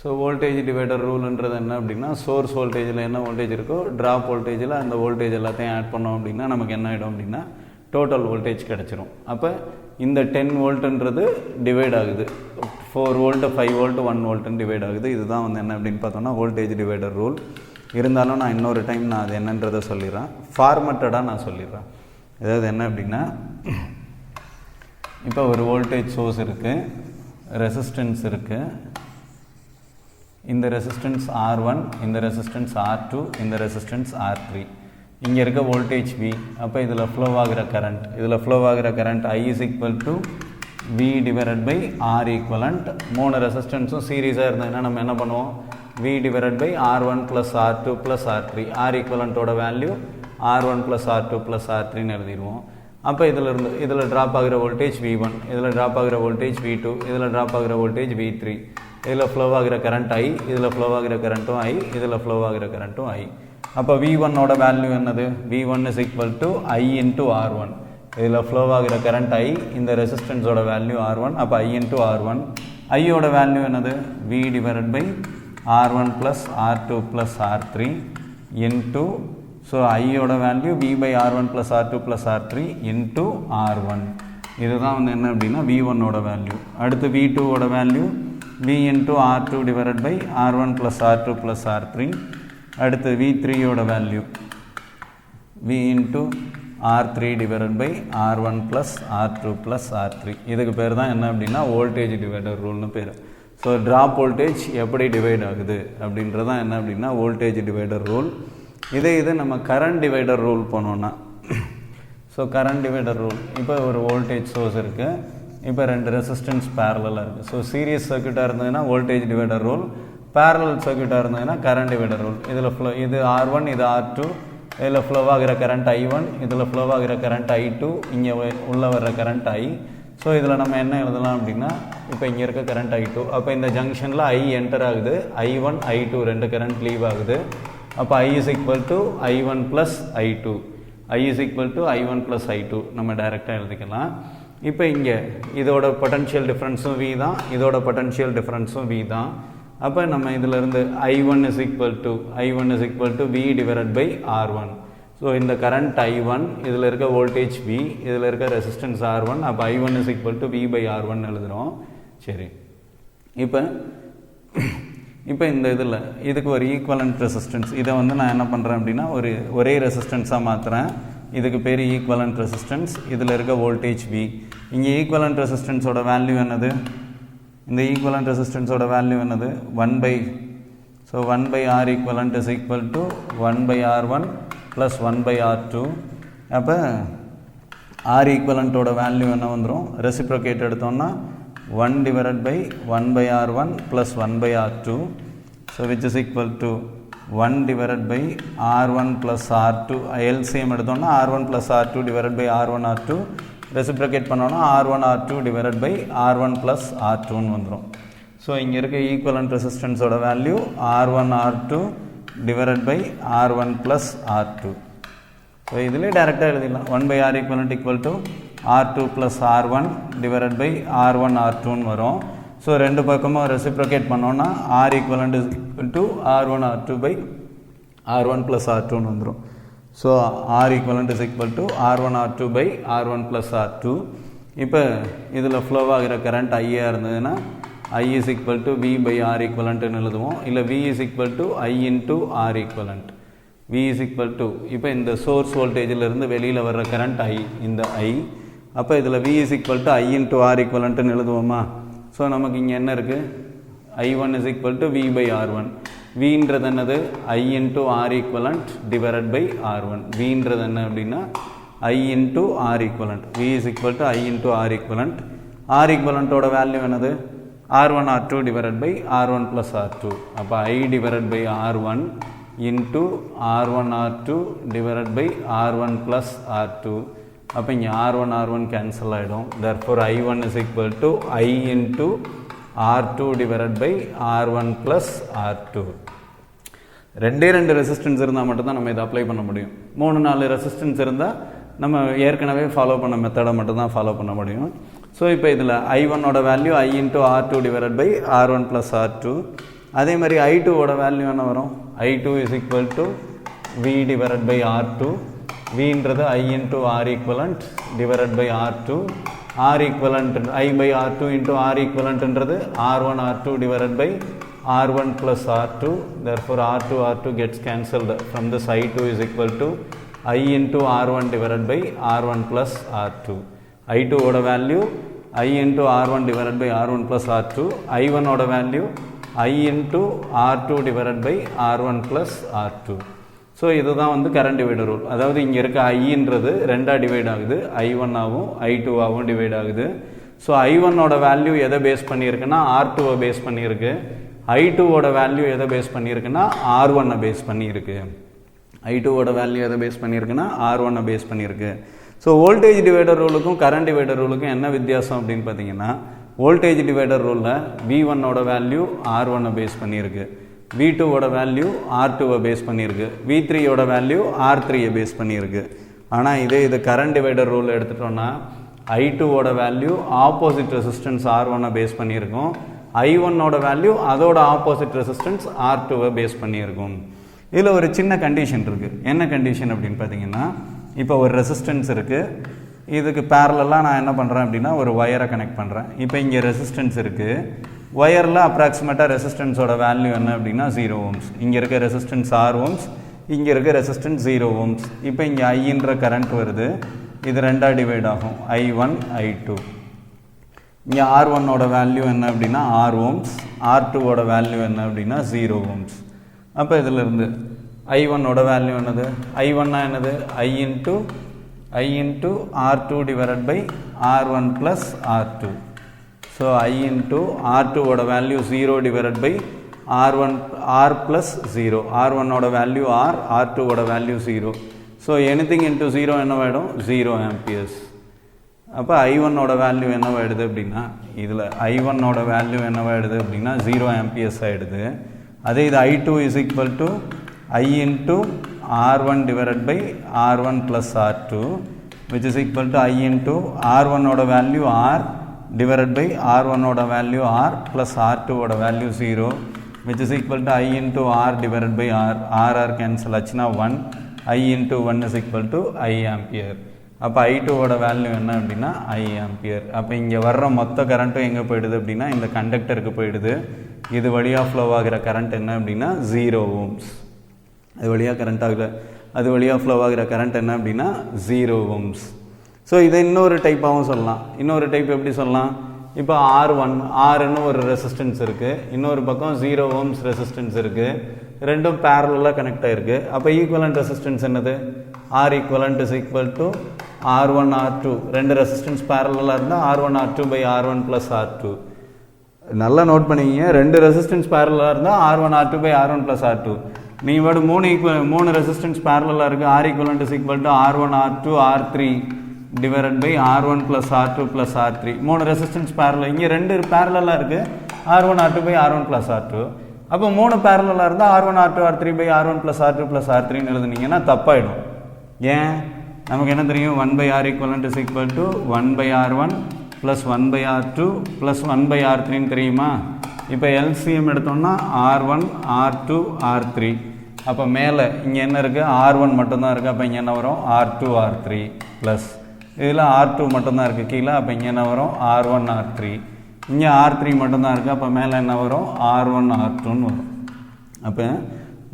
So voltage divider ரூல்ன்றது என்ன அப்படின்னா, சோர்ஸ் வோல்டேஜில் என்ன வோல்டேஜ் இருக்கோ ட்ராப் வோல்டேஜில் அந்த வோல்டேஜ் எல்லாத்தையும் ஆட் பண்ணோம் அப்படின்னா நமக்கு என்ன ஆகிடும் அப்படின்னா டோட்டல் வோல்டேஜ் கிடச்சிரும். அப்போ இந்த 10 வோல்ட்டுன்றது டிவைட் ஆகுது, 4 வோல்ட்டு 5 வோல்ட்டு 1 வோல்ட்டுன்னு டிவைட் ஆகுது. இதுதான் வந்து என்ன அப்படின்னு பார்த்தோம்னா வோல்டேஜ் டிவைடர் ரூல். இருந்தாலும் நான் இன்னொரு டைம் நான் அது என்னன்றதை சொல்லிடுறேன், ஃபார்மட்டடாக நான் சொல்லிடுறேன். அதாவது என்ன அப்படின்னா, இப்போ ஒரு வோல்டேஜ் சோர்ஸ் இருக்குது, ரெசிஸ்டன்ஸ் இருக்குது, இந்த ரெசிஸ்டன்ஸ் R1, இந்த ரெசிஸ்டன்ஸ் R2, இந்த ரெசிஸ்டன்ஸ் R3. இங்கே இருக்க வோல்டேஜ் V. அப்போ இதில் ஃப்ளோ ஆகிற current I is equal to V divided by R equivalent. 3 ரெசிஸ்டன்ஸும் சீரீஸாக இருந்ததுன்னா நம்ம என்ன பண்ணுவோம்? V divided by R1 plus R2 plus R3. R equivalentோட value R1 plus R2 plus R3ன்னு எழுதிடுவோம். அப்போ இதில் ட்ராப் ஆகிற வோல்டேஜ் V1, இதில் ட்ராப் ஆகிற வோல்டேஜ் V2, இதில் ட்ராப் ஆகிற வோல்டேஜ் V3. இதில் ஃப்ளோ ஆகிற கரண்ட் I, இதில் ஃப்ளோ ஆகிற கரண்ட்டும் I, இதில் ஃப்ளோ ஆகிற கரண்ட்டும் I. அப்போ V1ஓட வேல்யூ என்னது? V1 is equal to I into R1. இதில் ஃப்ளோ ஆகிற கரண்ட் I, இந்த ரெசிஸ்டன்ஸோட வேல்யூ R1, அப்போ I into R1. ஐயோட வேல்யூ என்னது? V divided by R1 plus R2 plus R3 into, so ஐயோட value V by R1 plus R2 plus R3 into R1. இதுதான் வந்து என்ன அப்படின்னா V1ஓட வேல்யூ. அடுத்து V2ஓட value V into R2 divided by R1 plus R2 plus R3. அடுத்து V3ஓட value V into R3 divided by R1 plus R2 plus R3. இதுக்கு பேர் தான் என்ன அப்படின்னா வோல்டேஜ் டிவைடர் ரூல்னு பேர். ஸோ ட்ராப் வோல்டேஜ் எப்படி டிவைட் ஆகுது அப்படின்றதான் என்ன அப்படின்னா வோல்டேஜ் டிவைடர் ரூல். இது நம்ம கரண்ட் டிவைடர் ரூல் போனோன்னா, ஸோ கரண்ட் டிவைடர் ரூல், இப்போ ஒரு வோல்டேஜ் சோர்ஸ் இருக்குது, இப்போ 2 ரெசிஸ்டன்ஸ் பேரலாக இருக்குது. ஸோ சீரியஸ் சர்க்யூட்டாக இருந்ததுன்னா வோல்டேஜ் டிவைடர் ரூல், பேரலல் சர்க்யூட்டாக இருந்ததுன்னா கரண்ட் டிவைடர் ரூல். இதில் ஃப்ளோ, இது R1, இது R2, இதில் ஃப்ளோ ஆகிற கரண்ட் I1, இதில் ஃப்ளோ ஆகிற கரண்ட் I2, இங்கே உள்ளே வர்ற கரண்ட் I. ஸோ இதில் நம்ம என்ன எழுதலாம் அப்படின்னா, இப்போ இங்கே இருக்க கரண்ட் I2, அப்போ இந்த ஜங்ஷனில் I என்டர் ஆகுது, I1, I2 2 கரண்ட் லீவ் ஆகுது. அப்போ I is equal to I1 plus I2. I is equal to I1 plus I2 நம்ம டைரெக்டாக எழுதிக்கலாம். இப்போ இங்கே இதோட பொட்டன்ஷியல் டிஃப்ரென்ஸும் V தான், இதோட பொட்டன்ஷியல் டிஃப்ரென்ஸும் V தான். அப்போ நம்ம இதிலிருந்து I1 is equal to V divided by R1. So இந்த கரண்ட் I1, இதில் இருக்க வோல்டேஜ் V, இதில் இருக்க ரெசிஸ்டன்ஸ் R1, அப்போ I1 is equal to V by R1 எழுதுகிறோம். சரி, இப்போ இந்த இதில் இதுக்கு ஒரு ஈக்குவலண்ட் ரெசிஸ்டன்ஸ், இதை வந்து நான் என்ன பண்ணுறேன் அப்படின்னா ஒரே ரெசிஸ்டன்ஸாக மாற்றுறேன். இதுக்கு பேர் ஈக்குவலண்ட் ரெசிஸ்டன்ஸ், இதில் இருக்க வோல்டேஜ் V. இங்கே ஈக்குவலண்ட் ரெசிஸ்டன்ஸோட வேல்யூ என்னது? இந்த ஈக்குவலண்ட் ரெசிஸ்டன்ஸோட வேல்யூ என்னது? 1 by R equivalent is equal to 1 by R1 plus 1 by R2. அப்போ R equivalentோட வேல்யூ என்ன வந்துடும்? ரெசிப்ரோகேட் எடுத்தோம்னா 1 divided by 1 by R1 plus 1 by R2. So which is equal to 1 divided by R1 plus R2. LCM எடுத்தோம்னா R1 plus R2 divided by R1 R2 reciprocate பண்ணோன்னா R1 R2 divided by R1 plus R2ன்னு வந்துடும். So இங்கே இருக்க equivalent ரெசிஸ்டன்ஸோட value R1 R2 divided by R1 plus R2. So இதிலே டேரெக்டாக எழுதிடலாம். 1/R equivalent equal to R2 plus R1 divided by R1 R2ன்னு வரும். ஸோ ரெண்டு பக்கமும் ரெசிப்ரோகேட் பண்ணோன்னா R equivalent is equal to R1 R2 by R1 plus R2ன்னு வந்துடும். So R equivalent is equal to R1 R2 by R1 plus R2. இப்போ இதில் flow ஆகிற கரண்ட் ஐயா இருந்ததுன்னா I is equal to V by R equivalentன்னு எழுதுவோம். இல்லை V is equal to I into R equivalent. V is equal to இப்போ இந்த source வோல்டேஜிலிருந்து வெளியில் வர்ற கரண்ட் I, இந்த I. அப்போ இதில் V is equal to I into R equivalentன்னு எழுதுவோமா? ஸோ நமக்கு இங்கே என்ன இருக்குது? I1 is equal to V by R1. Vன்றது என்னது? I into R equivalent divided by R1. Vன்றது என்ன அப்படின்னா I into R equivalent. V is equal to I into R equivalent. R equivalent ஓட வேல்யூ என்னது? R1 R2 divided by R1 plus R2. அப்போ I divided by R1 into R1 R2 divided by R1 plus R2. அப்போ இங்கே R1 R1 cancel ஆகிடும். Therefore I1 is equal to I into R2 divided by R1 plus R2. ரெண்டே resistance இருந்தால் மட்டும்தான் நம்ம இதை apply பண்ண முடியும். 3-4 ரெசிஸ்டன்ஸ் இருந்தால் நம்ம ஏற்கனவே ஃபாலோ பண்ண மெத்தடை மட்டும்தான் ஃபாலோ பண்ண முடியும். ஸோ இப்போ இதில் I1ஓட value I into R2 divided by R1 plus R2. அதே மாதிரி I2ஓட வேல்யூ என்ன வரும்? I2 is equal to V divided by R2. Vன்றது I into R equivalent divided by R2. R equivalent I by R2 into R equivalentன்றது R1 R2 divided by R1 plus R2. Therefore R2 R2 gets cancelled. From this I2 is equal to I into R1 divided by R1 plus R2. I2 ஓட value I into R1 divided by R1 plus R2. I1 ஓட value I into R2 divided by R1 plus R2. So இதுதான் வந்து current divider rule. அதாவது இங்கே இருக்க ஐன்றது ரெண்டாக divide ஆகுது. I1 ஆகும் I2 ஆகும் டிவைட் ஆகுது. ஸோ I1ஓட வேல்யூ எதை பேஸ் பண்ணியிருக்குன்னா R2வை பேஸ் பண்ணியிருக்கு. I2ஓட வேல்யூ எதை பேஸ் பண்ணியிருக்குன்னா R1-ஐ பேஸ் பண்ணியிருக்கு. I2ஓட வேல்யூ எதை பேஸ் பண்ணியிருக்குன்னா R1-ஐ பேஸ் பண்ணியிருக்கு. ஸோ வோல்டேஜ் டிவைடர் ரூலுக்கும் கரண்ட் டிவைடர் ரூலுக்கும் என்ன வித்தியாசம் அப்படின்னு பார்த்தீங்கன்னா, வோல்டேஜ் டிவைடர் ரூலில் V1ஓட வேல்யூ R1-ஐ பேஸ் பண்ணியிருக்கு. V2ஓட வேல்யூ R2வை பேஸ் பண்ணியிருக்கு. V3ஓட வேல்யூ R3யை பேஸ் பண்ணியிருக்கு. ஆனால் இது கரண்ட் டிவைடர் ரூல் எடுத்துட்டோன்னா I2ஓட வேல்யூ ஆப்போசிட் ரெசிஸ்டன்ஸ் R1-ஐ பேஸ் பண்ணியிருக்கோம். I1ஓட வேல்யூ அதோட ஆப்போசிட் ரெசிஸ்டன்ஸ் R2வை பேஸ் பண்ணியிருக்கும். இதில் ஒரு சின்ன கண்டிஷன் இருக்குது. என்ன கண்டிஷன் அப்படின்னு பார்த்தீங்கன்னா, இப்போ ஒரு ரெசிஸ்டன்ஸ் இருக்குது. இதுக்கு பேரலாக நான் என்ன பண்ணுறேன் அப்படின்னா ஒரு ஒயரை கனெக்ட் பண்ணுறேன். இப்போ இங்கே ரெசிஸ்டன்ஸ் இருக்குது. ஒயரில் அப்ராக்சிமேட்டாக ரெசிஸ்டன்ஸோட வேல்யூ என்ன அப்படின்னா 0 ohms. இங்கே இருக்க ரெசிஸ்டன்ஸ் R ohms, இங்கே இருக்க ரெசிஸ்டன்ஸ் 0 ohms. இப்போ இங்கே ஐன்ற கரண்ட் வருது. இது ரெண்டாக டிவைட் ஆகும், I1 I2. இங்கே R1ஓட வேல்யூ என்ன அப்படின்னா R ohms, R2ஓட வேல்யூ என்ன அப்படின்னா 0 ohms. அப்போ இதிலிருந்து I1ஓட வேல்யூ என்னது? I1 என்னது? I into R2 divided by R1 plus R2. So I into R2ஓட value 0 divided by R plus 0. R1ஓட வேல்யூ R, R2ஓட வேல்யூ 0. So anything into 0 என்னவாயிடும்? 0 amperes. அப்போ I1ஓட வேல்யூ என்னவாயிடுது அப்படின்னா, இதில் I1ஓட வேல்யூ என்னவாயிடுது அப்படின்னா 0 amperes ஆகிடுது. அதே இது I2 is equal to I into R1 divided by R1 plus R2, which is equal to I into R1ஓட வேல்யூ R divided by R1ஓட வேல்யூ R plus R2ஓட value 0, which is equal to I into R divided by R cancel ஆச்சுன்னா 1. I into 1 is equal to I ampere. அப்போ I2ஓட value என்ன அப்படின்னா I ampere. அப்போ இங்கே வர்ற மொத்த கரண்ட்டும் எங்கே போயிடுது அப்படின்னா இந்த கண்டக்டருக்கு போயிடுது. இது வழியாக ஃப்ளோ ஆகிற கரண்ட் என்ன அப்படின்னா 0 ohms. அது வழியாக ஃப்ளோ ஆகிற கரண்ட் என்ன அப்படின்னா 0 ohms. ஸோ இதை இன்னொரு டைப்பாகவும் சொல்லலாம். இன்னொரு டைப் எப்படி சொல்லலாம்? இப்போ Rன்னு ஒரு ரெசிஸ்டன்ஸ் இருக்குது, இன்னொரு பக்கம் 0 ohms ரெசிஸ்டன்ஸ் இருக்குது. ரெண்டும் பேரலாக கனெக்ட் ஆகிருக்கு. அப்போ ஈக்குவலண்ட் ரெசிஸ்டன்ஸ் என்னது? R equivalent is equal to R1 R2. ரெண்டு ரெசிஸ்டன்ஸ் பேரலாக இருந்தால் R1 R2 by R1 plus R2. நல்லா நோட் பண்ணிக்கிங்க. ரெண்டு ரெசிஸ்டன்ஸ் பேரலாக இருந்தால் R1 R2 by R1 plus R2. நீங்கள் பாடு மூணு ரெசிஸ்டன்ஸ் பேரலாக இருக்குது. R equivalent is equal to R1 R2 R3 divided by R1 plus R2 plus R3. 3 resistance parallel. இங்கே 2 parallel இருக்கு. R1 R2 by R1 plus R2. அப்போ 3 parallel இருந்தா R1 R2 R3 by R1 plus R2 plus R3 ன்னு எழுதுனீங்கன்னா தப்பாயிடும். ஏன்? நமக்கு என்ன தெரியும்? 1 by R equivalent is equal to 1 by R1 plus 1 by R2 plus 1 by R3 ன்னு தெரியுமா? இப்போ LCM எடுத்தோம்னா R1 R2 R3. அப்போ மேலே இங்கே என்ன இருக்குது? R1 மட்டும்தான் இருக்குது. அப்போ இங்கே என்ன வரும்? R2 R3 ப்ளஸ் இதில் R2 மட்டும்தான் இருக்குது கீழே. அப்போ இங்கே என்ன வரும்? R1 R3. இங்கே R3 மட்டும்தான் இருக்குது. அப்போ மேலே என்ன வரும்? R1 R2ன்னு வரும். அப்போ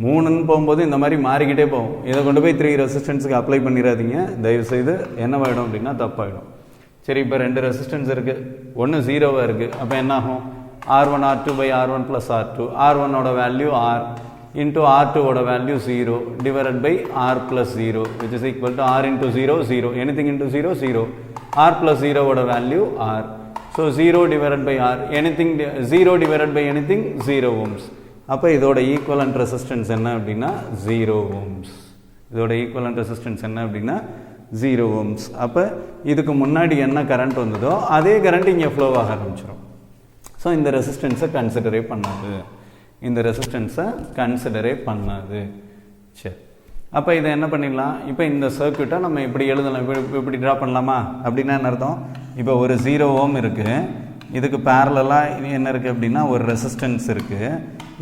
3ன்னு போகும்போது இந்த மாதிரி மாறிக்கிட்டே போகும். இதை கொண்டு போய் 3 ரெசிஸ்டன்ஸுக்கு அப்ளை பண்ணிடாதீங்க தயவுசெய்து. என்னவாயிடும் அப்படின்னா தப்பாயிடும். சரி, இப்போ 2 ரெசிஸ்டன்ஸ் இருக்குது, ஒன்று 0வாக இருக்குது. அப்போ என்னாகும்? R1 R2 by R1 plus R2. R1ஓட வேல்யூ R into R2ஓட value 0 divided by R plus 0 which is equal to R into 0 0. Anything into 0 0. R plus 0ஓட value R. So 0 divided by R. Anything 0 divided by anything 0 ohms. அப்போ இதோட equivalent resistance என்ன அப்படின்னா 0 ohms. இதோட equivalent resistance என்ன அப்படின்னா 0 ohms. அப்போ இதுக்கு முன்னாடி என்ன கரண்ட் வந்ததோ அதே கரண்ட் இங்கே ஃப்ளோ ஆக ஆரம்பிச்சிடும். ஸோ இந்த ரெசிஸ்டன்ஸை கன்சிடரே பண்ணாது. இந்த ரெசிஸ்டன்ஸை கன்சிடரே பண்ணாது. சரி, அப்போ இதை என்ன பண்ணிடலாம்? இப்போ இந்த சர்க்யூட்டை நம்ம இப்படி எழுதலாம். இப்படி ட்ரா பண்ணலாமா? அப்படின்னா என்ன அர்த்தம்? இப்போ ஒரு 0 ohm இருக்குது, இதுக்கு பேரலாக என்ன இருக்குது அப்படின்னா ஒரு ரெசிஸ்டன்ஸ் இருக்குது.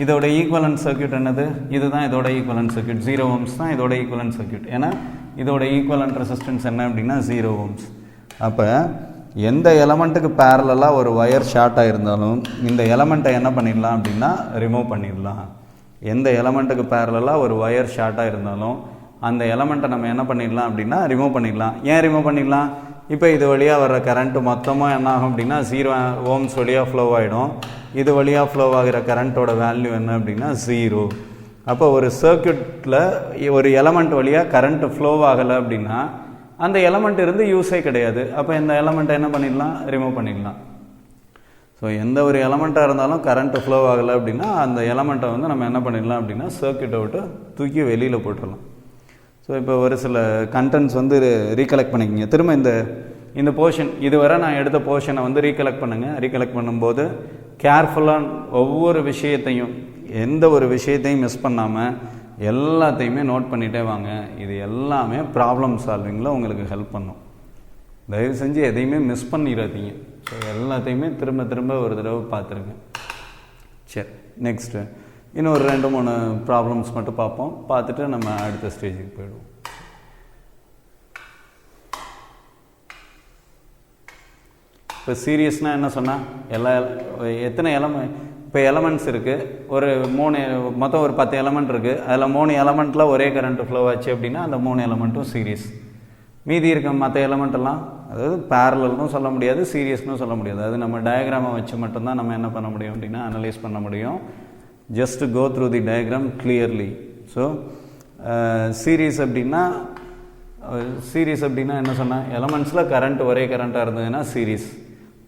இதோட ஈக்குவலன்ட் சர்க்யூட் என்னது? இதுதான் இதோட ஈக்குவலன்ட் சர்க்யூட். 0 ohms தான் இதோட ஈக்குவலன்ட் சர்க்யூட். ஏன்னா இதோட ஈக்குவலன்ட் ரெசிஸ்டன்ஸ் என்ன அப்படின்னா 0 ohms. அப்போ எந்த எலமெண்ட்டுக்கு பேரலாக ஒரு ஒயர் ஷார்ட் ஆகிருந்தாலும் இந்த எலமெண்ட்டை என்ன பண்ணிடலாம் அப்படின்னா ரிமூவ் பண்ணிடலாம். எந்த எலமெண்ட்டுக்கு பேரலாக ஒரு ஒயர் ஷார்ட்டாக இருந்தாலும் அந்த எலமெண்ட்டை நம்ம என்ன பண்ணிடலாம் அப்படின்னா ரிமூவ் பண்ணிடலாம். ஏன் ரிமூவ் பண்ணிடலாம்? இப்போ இது வழியாக வர்ற கரண்ட்டு மொத்தமாக என்ன ஆகும் அப்படின்னா 0 ohms வழியாக ஃப்ளோ ஆகிடும். இது வழியாக ஃப்ளோ ஆகிற கரண்ட்டோட வேல்யூ என்ன அப்படின்னா 0. அப்போ ஒரு சர்க்யூட்டில் ஒரு எலமெண்ட் வழியாக கரண்ட்டு ஃப்ளோ ஆகலை அப்படின்னா அந்த எலமெண்ட் இருந்து யூஸே கிடையாது. அப்போ இந்த எலமெண்ட்டை என்ன பண்ணிடலாம்? ரிமூவ் பண்ணிடலாம். ஸோ எந்த ஒரு எலமெண்ட்டாக இருந்தாலும் கரண்ட்டு ஃப்ளோ ஆகலை அப்படின்னா அந்த எலமெண்ட்டை வந்து நம்ம என்ன பண்ணிடலாம் அப்படின்னா சர்க்யூட்டை விட்டு தூக்கி வெளியில் போட்டுடலாம். ஸோ இப்போ ஒரு சில கண்டென்ட்ஸ் வந்து ரீகலெக்ட் பண்ணிக்கிங்க. திரும்ப இந்த போர்ஷன் இதுவரை நான் எடுத்த போர்ஷனை வந்து ரீகலெக்ட் பண்ணுங்கள். ரீகலெக்ட் பண்ணும்போது கேர்ஃபுல்லாக ஒவ்வொரு விஷயத்தையும் எந்த ஒரு விஷயத்தையும் மிஸ் பண்ணாமல் எல்லாத்தையுமே நோட் பண்ணிகிட்டே வாங்க. இது எல்லாமே ப்ராப்ளம் சால்விங்கில் உங்களுக்கு ஹெல்ப் பண்ணும். தயவு செஞ்சு எதையுமே மிஸ் பண்ணிடாதீங்க. ஸோ எல்லாத்தையுமே திரும்ப திரும்ப ஒரு தடவை பார்த்துருங்க. சரி, நெக்ஸ்ட்டு இன்னும் ஒரு 2-3 ப்ராப்ளம்ஸ் மட்டும் பார்ப்போம். பார்த்துட்டு நம்ம அடுத்த ஸ்டேஜுக்கு போயிடுவோம். இப்போ சீரியஸ்னால் என்ன சொன்னால் எத்தனை இப்போ எலமெண்ட்ஸ் இருக்குது, ஒரு 3 மொத்தம் ஒரு 10 எலமெண்ட் இருக்குது. அதில் 3 எலமெண்ட்டில் ஒரே கரண்ட்டு ஃப்ளோ ஆச்சு அப்படின்னா அந்த 3 எலமெண்ட்டும் சீரியஸ். மீதி இருக்க மற்ற எலமெண்ட்டெல்லாம் அதாவது பேரலல்னும் சொல்ல முடியாது, சீரியஸ்னும் சொல்ல முடியாது. அது நம்ம டயக்ராமை வச்சு மட்டும்தான் நம்ம என்ன பண்ண முடியும் அப்படின்னா அனலைஸ் பண்ண முடியும். Just go through the diagram clearly. So series அப்படின்னா என்ன சொன்னேன்? எலமெண்ட்ஸில் கரண்ட் ஒரே கரண்ட்டாக இருந்ததுன்னா சீரியஸ்.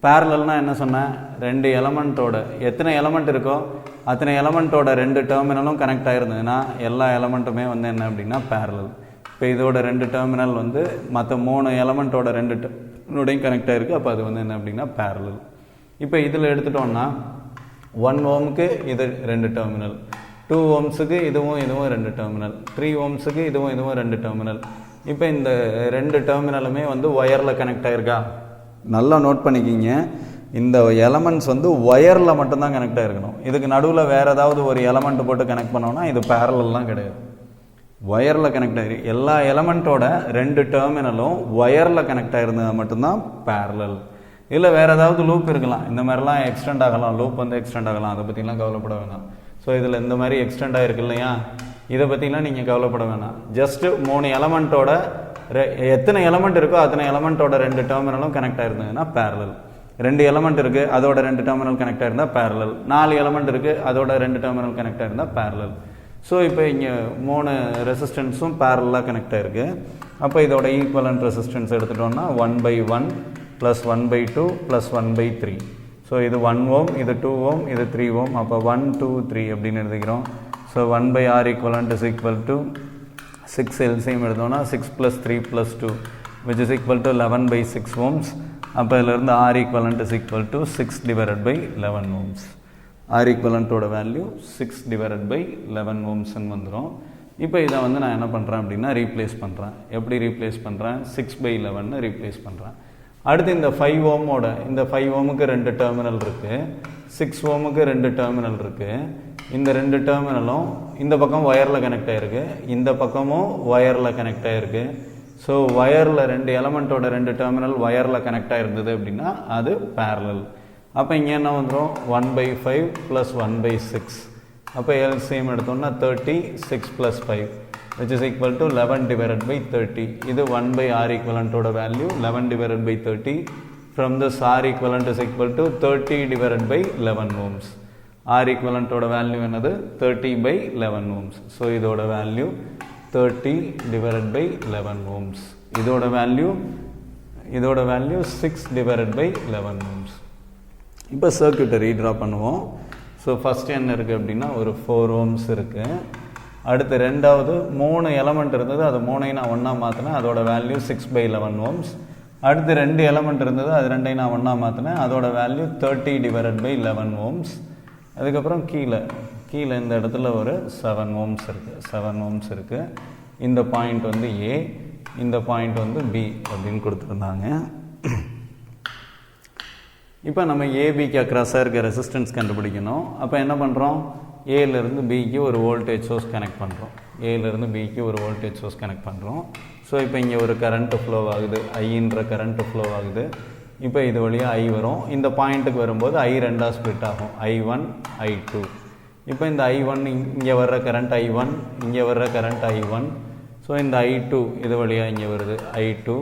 பேரலல்னால் என்ன சொன்னேன்? 2 எலமெண்ட்டோட எத்தனை எலமெண்ட் இருக்கோ அத்தனை எலமெண்ட்டோட 2 டெர்மினலும் கனெக்ட் ஆகிருந்ததுன்னா எல்லா எலமெண்ட்டுமே வந்து என்ன அப்படின்னா பேரலல். இப்போ இதோட 2 டெர்மினல் வந்து மற்ற 3 எலமெண்ட்டோட 2 டெர்மினோடையும் கனெக்ட் ஆகிருக்கு. அப்போ அது வந்து என்ன அப்படின்னா பேரலல். இப்போ இதில் எடுத்துட்டோம்னா 1 ohmக்கு இது 2 டெர்மினல், 2 ohmஸுக்கு இதுவும் 2 டெர்மினல், 3 ohmஸுக்கு இதுவும் 2 டெர்மினல். இப்போ இந்த 2 டெர்மினலுமே வந்து ஒயரில் கனெக்ட் ஆகிருக்கா? நல்லா நோட் பண்ணிக்கிங்க. இந்த எலமெண்ட்ஸ் வந்து ஒயரில் மட்டும்தான் கனெக்ட் ஆகிருக்கணும். இதுக்கு நடுவில் வேறு ஏதாவது ஒரு எலமெண்ட் போட்டு கனெக்ட் பண்ணோன்னா இது பேரலல்லாம் கிடையாது. ஒயரில் கனெக்ட் ஆகிருக்கு. எல்லா எலமெண்ட்டோட 2 டெர்மினலும் ஒயரில் கனெக்ட் ஆகிருந்தது மட்டும்தான் பேரலல். இல்லை வேறு ஏதாவது லூப் இருக்கலாம், இந்த மாதிரிலாம் எக்ஸ்டெண்ட் ஆகலாம், லூப் வந்து எக்ஸ்டெண்ட் ஆகலாம், அதை பற்றிலாம் கவலைப்பட வேணாம். ஸோ இதில் இந்த மாதிரி எக்ஸ்டெண்ட் ஆகிருக்கு இல்லையா, இதை பற்றிலாம் நீங்கள் கவலைப்பட வேணாம். ஜஸ்ட்டு 3 எலமெண்ட்டோட எத்தனை எலமெண்ட் இருக்கோ அத்தனை எலமெண்ட்டோட 2 டெர்மினலும் கனெக்ட் ஆகிருந்ததுன்னா பேரலல். 2 எலமெண்ட் இருக்குது அதோட 2 டெர்மினல் கனெக்ட் ஆகிருந்தால் பேரலல். 4 எலமெண்ட் இருக்குது அதோட 2 டெர்மினல் கனெக்ட் ஆகிருந்தால் பேரலல். ஸோ இப்போ இங்கே 3 ரெசிஸ்டன்ஸும் பேரலாக கனெக்ட் ஆகிருக்கு. அப்போ இதோட ஈக்குவலண்ட் ரெசிஸ்டன்ஸ் எடுத்துட்டோம்னா 1/1 + 1/2 + 1/3. ஸோ இது 1 ohm, இது 2 ohm, இது 3 ohm. அப்போ 1 2 3 அப்படின்னு எழுதிக்கிறோம். So 1/R equivalent is equal to 6 LCM எடுத்தோம்னா 6 + 3 + 2 which is equal to 11 by 6 ohms. அப்போ இதிலிருந்து R equivalent is equal to 6 divided by 11 ohms. R equivalent ஓட வேல்யூ 6 divided by 11 ohms வந்துடும். இப்போ இதை வந்து நான் என்ன பண்ணுறேன் அப்படின்னா ரீப்ளேஸ் பண்ணுறேன். எப்படி ரீப்ளேஸ் பண்ணுறேன்? 6 by 11 ரீப்ளேஸ் பண்ணுறேன். அடுத்து இந்த 5 ஓமோட இந்த 5 ஓமுக்கு 2 டெர்மினல் இருக்குது, 6 ஓமுக்கு 2 டெர்மினல் இருக்குது. இந்த 2 டெர்மினலும் இந்த பக்கம் ஒயரில் கனெக்ட் ஆகிருக்கு, இந்த பக்கமும் ஒயரில் கனெக்ட் ஆகிருக்கு. ஸோ ஒயரில் 2 எலமெண்ட்டோட 2 டெர்மினல் ஒயரில் கனெக்ட் ஆகிருந்தது அப்படின்னா அது பேரலல். அப்போ இங்கே என்ன வந்துடும்? 1/5 + 1/6. அப்போ எல்சிஎம் எடுத்தோம்னா 30, 6 + 5 which is equal to 11 divided by 30. இது 1/R equivalentோட value 11 divided by 30. From this R equivalent is equal to 30 divided by 11 ohms. R equivalentோட வேல்யூ என்னது? 30/11 ohms. ஸோ இதோட வேல்யூ 30 divided by 11 ohms. இதோட வேல்யூ 6 divided by 11 ohms. இப்போ சர்க்யூட்டை ரீட்ரா பண்ணுவோம். So first என்ன இருக்குது அப்படின்னா ஒரு 4 ohms இருக்குது. அடுத்து ரெண்டாவது 3 எலமெண்ட் இருந்தது, அது 3ஐயும் நான் ஒன்றா மாற்றினேன், அதோட வேல்யூ 6/11 ohms. அடுத்து 2 எலமெண்ட் இருந்தது, அது 2ஐயும் நான் ஒன்றா மாற்றினேன், அதோட வேல்யூ 30 divided by 11 ohms. அதுக்கப்புறம் கீழே இந்த இடத்துல ஒரு 7 ohms இருக்குது. 7 ohms இருக்குது. இந்த பாயிண்ட் வந்து A, இந்த பாயிண்ட் வந்து B அப்படின்னு கொடுத்துருந்தாங்க. இப்போ நம்ம ஏபிக்கு அக்ராஸாக இருக்க ரெசிஸ்டன்ஸ் கண்டுபிடிக்கணும். அப்போ என்ன பண்ணுறோம்? ஏலேருந்து பிக்கு ஒரு வோல்டேஜ் சோர்ஸ் கனெக்ட் பண்ணுறோம். ஏலேருந்து பிக்கு ஒரு வோல்டேஜ் சோர்ஸ் கனெக்ட் பண்ணுறோம். ஸோ இப்போ இங்கே ஒரு கரண்ட்டு ஃப்ளோ ஆகுது, ஐன்ற கரண்ட்டு ஃப்ளோ ஆகுது. இப்போ இது வழியாக ஐ வரும். இந்த பாயிண்ட்டுக்கு வரும்போது ஐ ரெண்டாக ஸ்ப்ளிட் ஆகும், I1 I2. இப்போ இந்த I1 இங்கே வர்ற கரண்ட் I1, இங்கே வர்ற கரண்ட் I1. ஸோ இந்த I2 இது வழியாக இங்கே வருது I2.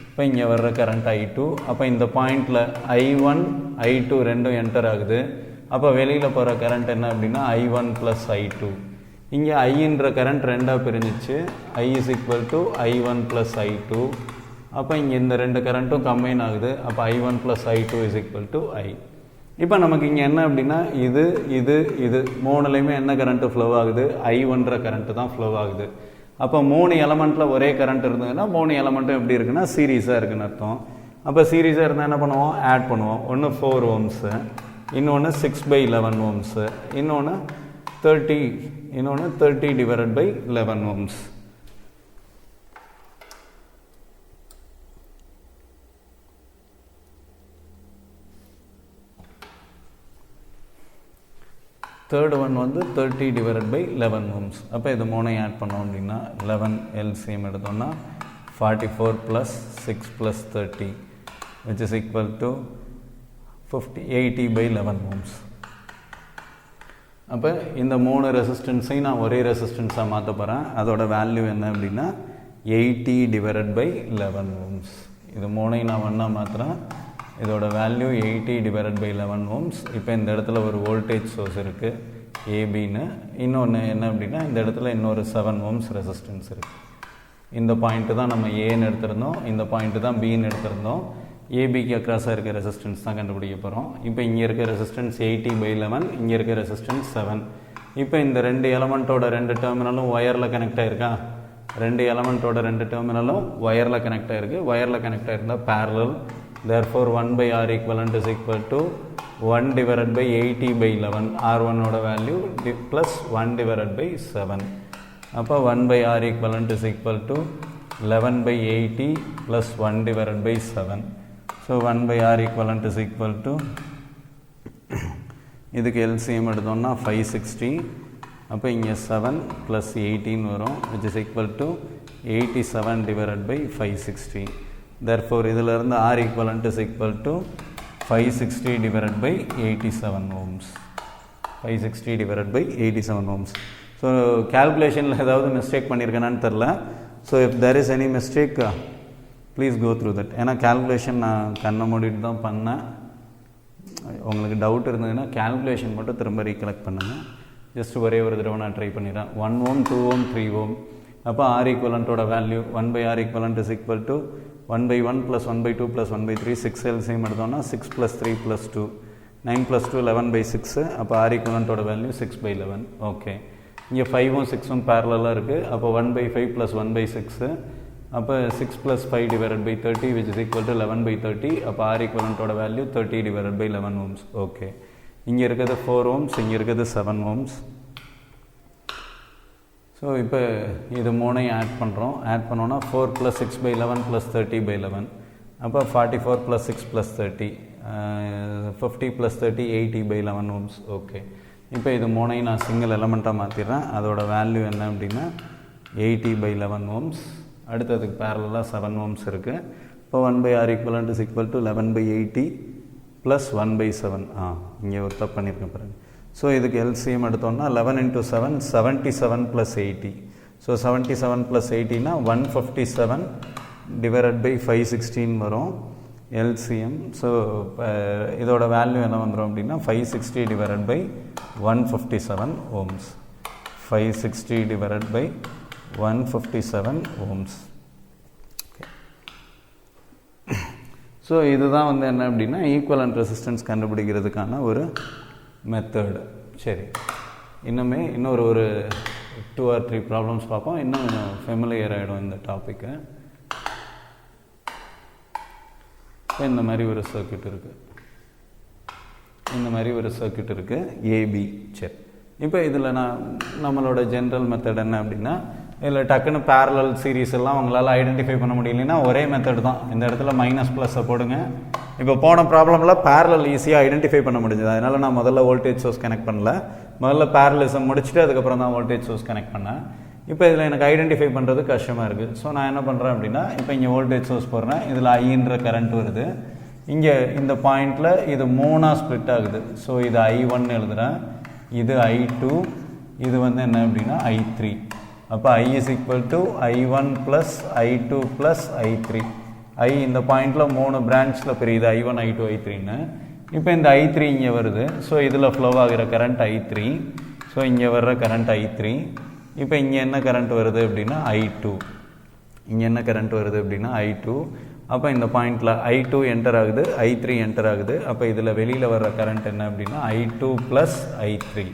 இப்போ இங்கே வர்ற கரண்ட் I2. அப்போ இந்த பாயிண்டில் I1 I2 ரெண்டும் என்டர் ஆகுது. அப்போ வெளியில் போகிற கரண்ட் என்ன அப்படின்னா I1 + I2. இங்கே ஐன்ற கரண்ட் ரெண்டாக பிரிஞ்சிச்சு, I is equal to I1 + I2. அப்போ இங்கே இந்த 2 கரண்ட்டும் கம்பைன் ஆகுது. அப்போ I1 + I2 is equal to I. இப்போ நமக்கு இங்கே என்ன அப்படின்னா இது மூணுலேயுமே என்ன கரண்ட்டு ஃப்ளோ ஆகுது? I1ன்ற கரண்ட்டு தான் ஃப்ளோ ஆகுது. அப்போ 3 எலமெண்ட்டில் ஒரே கரண்ட் இருந்ததுன்னா 3 எலமெண்ட்டும் எப்படி இருக்குன்னா சீரீஸாக இருக்குன்னு அர்த்தம். அப்போ சீரீஸாக இருந்தால் என்ன பண்ணுவோம்? ஆட் பண்ணுவோம். ஒன்று 4 ohms, இன்னொன்று 6/11 ohms, இன்னொன்று 30 divided by 11 ohms. Third one வந்து 30 divided by 11 ohms. அப்போ இது 3ஐயும் ஆட் பண்ணோம் அப்படின்னா 11 LCM எடுத்தோம்னா 44 + 6 + 30 which is equal to 80/11 ohms. அப்போ இந்த 3 ரெசிஸ்டன்ஸையும் நான் ஒரே ரெசிஸ்டன்ஸாக மாற்ற போகிறேன். அதோட வேல்யூ என்ன அப்படின்னா 80 divided by 11 ohms. இது 3ஐயும் நான் ஒன்றா மாற்றுறேன். இதோட வேல்யூ 80 divided by 11 ohms. இப்போ இந்த இடத்துல ஒரு வோல்டேஜ் சோர்ஸ் இருக்குது ஏபின்னு. இன்னொன்று என்ன அப்படின்னா இந்த இடத்துல இன்னொரு 7 ohms ரெசிஸ்டன்ஸ் இருக்குது. இந்த பாயிண்ட்டு தான் நம்ம ஏன்னு எடுத்திருந்தோம், இந்த பாயிண்ட்டு தான் பின்னு எடுத்திருந்தோம். ஏபிக்கு அக்ராஸாக இருக்க ரெசிஸ்டன்ஸ் தான் கண்டுபிடிக்க போகிறோம். இப்போ இங்கே இருக்க ரெசிஸ்டன்ஸ் 80/11, இங்கே இருக்க ரெசிஸ்டன்ஸ் 7. இப்போ இந்த 2 எலமெண்ட்டோட 2 டெர்மினலும் ஒயரில் கனெக்ட் ஆகிருக்கா? 2 எலமெண்ட்டோட 2 டெர்மினலும் ஒயரில் கனெக்ட் ஆகிருக்கு. ஒயரில் connect ஆகிருந்தால் parallel. Therefore 1/R equivalent is equal to 1 divided by 80/11. R1 ஓட வேல்யூ plus 1 divided by 7. அப்போ 1/R equivalent is equal to 11/80 plus 1 divided by 7. So 1/R equivalent is equal to இதுக்கு LCM எடுத்தோம்னா 560. அப்போ இங்கே 7 plus 18 வரும், which is equal to 87 divided by 560. Therefore இதிலிருந்து R equivalent is equal to 560 divided by 87 ohms. 560 divided by 87 ohms. So calculationல ஏதாவது mistake பண்ணியிருக்கேனான்னு தெரில. So if there is any mistake, please go through that. ஏன்னா calculation நான் கண்ணை மூடிட்டு தான் பண்ணேன். உங்களுக்கு டவுட் இருந்ததுன்னா calculation மட்டும் திரும்ப ரீகலெக்ட் பண்ணுங்கள். ஜஸ்ட் ஒரே ஒரு தடவை நான் ட்ரை பண்ணிடுறேன். 1 ohm, 2 ohm, 3 ohm. அப்போ R equivalentோட value 1/R equivalent is equal to 1/1 plus 1/2 plus 1/3. 6 LCM எடுத்தோம்னா 6 plus 3 plus 2, 9 plus 2 11/6. அப்போ R equivalentோட வேல்யூ 6/11. ஓகே, இங்கே 5ம் 6ம் பேரலாக இருக்குது. அப்போ 1/5 plus 1/6, அப்போ 6 + 5 divided by 30 which is equal to 11/30. அப்போ R equivalent value 30 divided by 11 ohms. Okay, இங்கே இருக்கிறது 4 ohms, இங்கே இருக்கிறது 7 ohms. ஸோ இப்போ இது மூணையும் ஆட் பண்ணுறோம். ஆட் பண்ணோன்னா 4 + 6/11 + 30/11. அப்போ 44 + 6 + 30 50 + 30 80/11 ohms. ஓகே, இப்போ இது மூணையும் நான் சிங்கிள் எலமெண்ட்டாக மாற்றிடுறேன். அதோட வேல்யூ என்ன அப்படின்னா 80/11 ohms. அடுத்ததுக்கு பேரலாக 7 ohms இருக்குது. இப்போ 1/R equivalent is equal to 11/80 + 1/7. இங்கே ஒரு தப்பு பண்ணியிருக்கேன் பாருங்கள். ஸோ இதுக்கு எல்சிஎம் எடுத்தோம்னா 11 × 7 77 + 80. ஸோ 77 + 80னா 157 divided by 516 வரும் எல்சிஎம். ஸோ இதோட வேல்யூ என்ன வந்துடும் அப்படின்னா 560 divided by 157 ohms. 560 divided by 157 ohms. So இதுதான் வந்து என்ன அப்படின்னா ஈக்குவலண்ட் ரெசிஸ்டன்ஸ் கண்டுபிடிக்கிறதுக்கான ஒரு மெத்தடு. சரி, இன்னொரு 2 or 3 ப்ராப்ளம்ஸ் பார்ப்போம். இன்னும் கொஞ்சம் ஃபெமிலியர் ஆகிடும் இந்த டாப்பிக்கு. இந்த மாதிரி ஒரு சர்க்யூட் இருக்குது, ஏபி. சரி, இப்போ இதில் நம்மளோட ஜென்ரல் மெத்தட் என்ன அப்படின்னா, இதில் டக்குன்னு பேரலல் சீரீஸ் எல்லாம் உங்களால் ஐடென்டிஃபை பண்ண முடியலன்னா ஒரே மெத்தட் தான். இந்த இடத்துல -+ஸை போடுங்க. இப்போ போன ப்ராப்ளமில் பேரலல் ஈஸியாக ஐடென்டிஃபை பண்ண முடிஞ்சது. அதனால் நான் முதல்ல வோல்டேஜ் சோர்ஸ் கனெக்ட் பண்ணல. முதல்ல பேரலிசம் முடிச்சுட்டு அதுக்கப்புறம் தான் வோல்டேஜ் சோர்ஸ் கனெக்ட் பண்ணேன். இப்போ இதில் எனக்கு ஐடென்டிஃபை பண்ணுறது கஷ்டமாக இருக்குது. ஸோ நான் என்ன பண்ணுறேன் அப்படின்னா, இப்போ இங்கே வோல்டேஜ் சோர்ஸ் போடுறேன். இதில் ஐன்ற கரண்ட் வருது. இங்கே இந்த பாயிண்டில் இது 3ஆக ஸ்ப்ளிட் ஆகுது. ஸோ இது I1 எழுதுகிறேன், இது I2, இது வந்து என்ன அப்படின்னா I3. அப்போ I is equal to I1 + I2 + I3. I இந்த பாயிண்டில் 3 பிரான்ச்சில் பிரியுது, I1 I2 I3ன்னு. இப்போ இந்த I3 இங்கே வருது. ஸோ இதில் ஃப்ளோ ஆகிற கரண்ட் I3. ஸோ இங்கே வர்ற கரண்ட் I3. இப்போ இங்கே என்ன கரண்ட் வருது அப்படின்னா I2. இங்கே என்ன கரண்ட் வருது அப்படின்னா I2. அப்போ இந்த பாயிண்டில் I2 என்டர் ஆகுது, I3 என்டர் ஆகுது. அப்போ இதில் வெளியில் வர்ற கரண்ட் என்ன அப்படின்னா I2 + I3.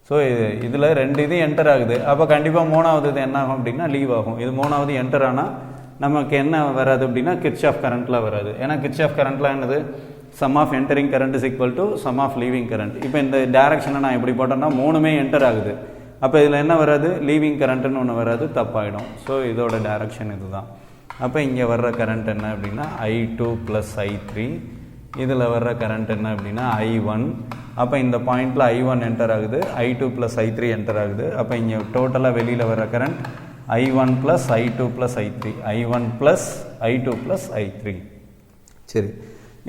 ஸோ இதில் 2 இது என்டர் ஆகுது. அப்போ கண்டிப்பாக 3வது இது என்ன ஆகும் அப்படின்னா லீவ் ஆகும். இது 3வது என்டர் ஆனால் நமக்கு என்ன வராது அப்படின்னா கிர்ச்சாஃப் கரண்ட்லாம் வராது. ஏன்னா கிர்ச்சாஃப் கரண்ட்லாம் என்னது, sum of entering current is equal to sum of leaving current. இப்போ இந்த டைரக்ஷனை நான் எப்படி போட்டேன்னா 3மே என்டர் ஆகுது. அப்போ இதில் என்ன வராது, லீவிங் கரண்ட்டுன்னு ஒன்று வராது, தப்பாயிடும். ஸோ இதோட டைரக்ஷன் இது தான். அப்போ இங்கே வர்ற கரண்ட் என்ன அப்படின்னா I2 + I3. இதில் வர்ற கரண்ட் என்ன அப்படின்னா I1. அப்போ இந்த பாயிண்டில் I1 என்டர் ஆகுது, I2 + I3 என்டர் ஆகுது. அப்போ இங்கே டோட்டலாக வெளியில் வர்ற current I1 + I2 + I3. I1 + I2 + I3. சரி,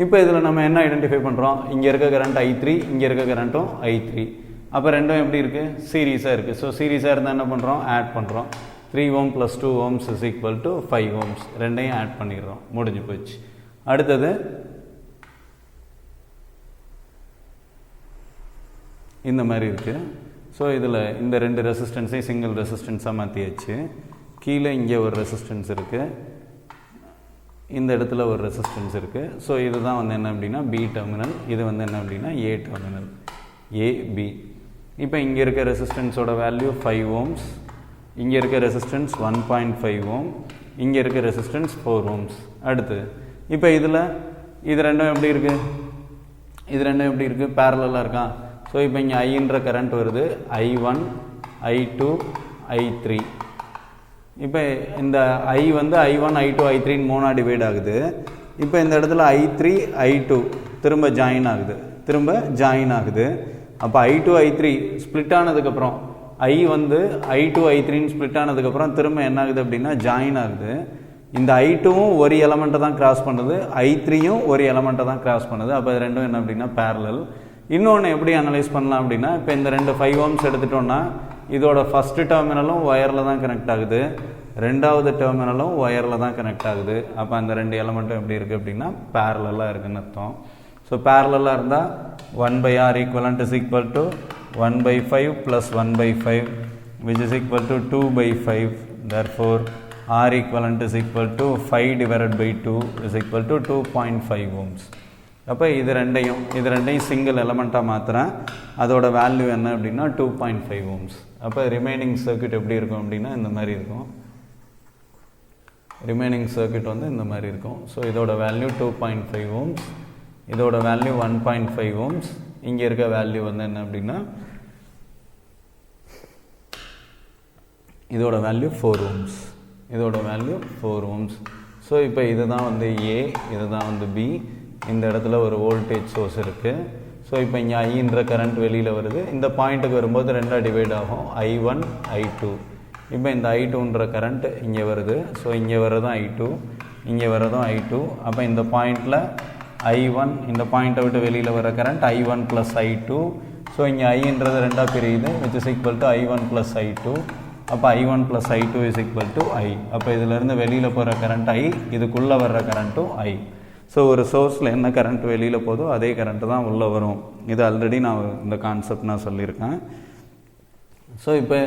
இப்போ இதில் நம்ம என்ன ஐடென்டிஃபை பண்ணுறோம், இங்கே இருக்க கரண்ட் I3, இங்கே இருக்க கரண்ட்டும் I3. அப்போ ரெண்டும் எப்படி இருக்குது, சீரீஸாக இருக்குது. ஸோ சீரீஸாக இருந்தால் என்ன பண்ணுறோம், ஆட் பண்ணுறோம். 3 ohm + 2 ohms is equal to 5 ohms. ரெண்டையும் ஆட் பண்ணிடுறோம், முடிஞ்சு போச்சு. அடுத்தது இந்த மாதிரி இருக்குது. ஸோ இதில் இந்த 2 ரெசிஸ்டன்ஸையும் சிங்கிள் ரெசிஸ்டன்ஸாக மாற்றியாச்சு. கீழே இங்கே ஒரு ரெசிஸ்டன்ஸ் இருக்குது, இந்த இடத்துல ஒரு ரெசிஸ்டன்ஸ் இருக்குது. ஸோ இதுதான் வந்து என்ன அப்படின்னா பி டெர்மினல், இது வந்து என்ன அப்படின்னா ஏ டெர்மினல், ஏபி. இப்போ இங்கே இருக்க ரெசிஸ்டன்ஸோட வேல்யூ 5 ohms, இங்கே இருக்க ரெசிஸ்டன்ஸ் 1.5 ohm, இங்கே இருக்க ரெசிஸ்டன்ஸ் 4 ohms. அடுத்து இப்போ இது ரெண்டும் எப்படி இருக்குது, பேரலாக இருக்கான். ஸோ இப்போ இங்கே ஐன்ற கரண்ட் வருது, I1, I2, I3. இப்போ இந்த I வந்து I1, I2, I3 3ஆக டிவைட் ஆகுது. இப்போ இந்த இடத்துல I3, I2 திரும்ப ஜாயின் ஆகுது. அப்போ I2, I3 ஸ்ப்ளிட் ஆனதுக்கப்புறம் I வந்து I2, I3ன்னு ஸ்ப்ளிட் ஆனதுக்கப்புறம் திரும்ப என்ன ஆகுது அப்படின்னா ஜாயின் ஆகுது. இந்த I2வும் ஒரு எலமெண்ட்டை தான் கிராஸ் பண்ணுது, I3யும் ஒரு எலமெண்ட்டை தான் கிராஸ் பண்ணுது. அப்போ இது ரெண்டும் என்ன அப்படின்னா பேரலல். இன்னொன்று எப்படி அனலைஸ் பண்ணலாம் அப்படின்னா, இப்போ இந்த 2 5 ohms எடுத்துட்டோம்னா இதோட ஃபஸ்ட்டு டெர்மினலும் ஒயரில் தான் கனெக்ட் ஆகுது, ரெண்டாவது டெர்மினலும் ஒயரில் தான் கனெக்ட் ஆகுது. அப்போ அந்த 2 எலமெண்ட்டும் எப்படி இருக்குது அப்படின்னா பேரலாக இருக்குதுன்னு அர்த்தம். ஸோ பேரலாக இருந்தால் 1/R equivalent is equal to 1/5 + 1/5 which is equal to 2/5. Therefore R equivalent is equal to 5 divided by 2 is equal to 2.5 ohms. அப்போ இது ரெண்டையும் சிங்கிள் எலமெண்ட்டாக மாற்றுறேன். அதோட வேல்யூ என்ன அப்படின்னா 2.5 ohms. அப்போ ரிமைனிங் சர்க்யூட் எப்படி இருக்கும் அப்படின்னா இந்த மாதிரி இருக்கும். ரிமைனிங் சர்க்யூட் வந்து இந்த மாதிரி இருக்கும். ஸோ இதோட வேல்யூ 2.5 ohms, இதோட வேல்யூ 1.5 ohms, இங்கே இருக்க வேல்யூ வந்து என்ன அப்படின்னா இதோட வேல்யூ 4 ohms, இதோட வேல்யூ 4 ohms. ஸோ இப்போ இதுதான் வந்து ஏ, இதுதான் வந்து பி, இந்த இடத்துல ஒரு வோல்டேஜ் சோர்ஸ் இருக்குது. ஸோ இப்போ இங்கே ஐன்ற கரண்ட் வெளியில் வருது, இந்த பாயிண்ட்டுக்கு வரும்போது ரெண்டாக டிவைட் ஆகும், I1 I2. இப்போ இந்த I2ன்ற கரண்ட் இங்கே வருது. ஸோ இங்கே வர்றதும் I2, இங்கே வர்றதும் I2. அப்போ இந்த பாயிண்டில் I1, இந்த பாயிண்ட்டை விட்டு வெளியில் வர கரண்ட் I1 + I2. ஸோ இங்கே ஐன்றது ரெண்டாக பிரியுது, which is equal to I1 + I2. அப்போ I1 + I2 is equal to I. அப்போ இதிலேருந்து வெளியில் போகிற கரண்ட் I, இதுக்குள்ளே வர்ற கரண்ட்டும் I. ஸோ ஒரு சோர்ஸில் என்ன கரண்ட் வெளியில் போதோ அதே கரண்ட்டு தான் உள்ளே வரும். இது ஆல்ரெடி நான் இந்த கான்செப்ட் நான் சொல்லியிருக்கேன். ஸோ இப்போ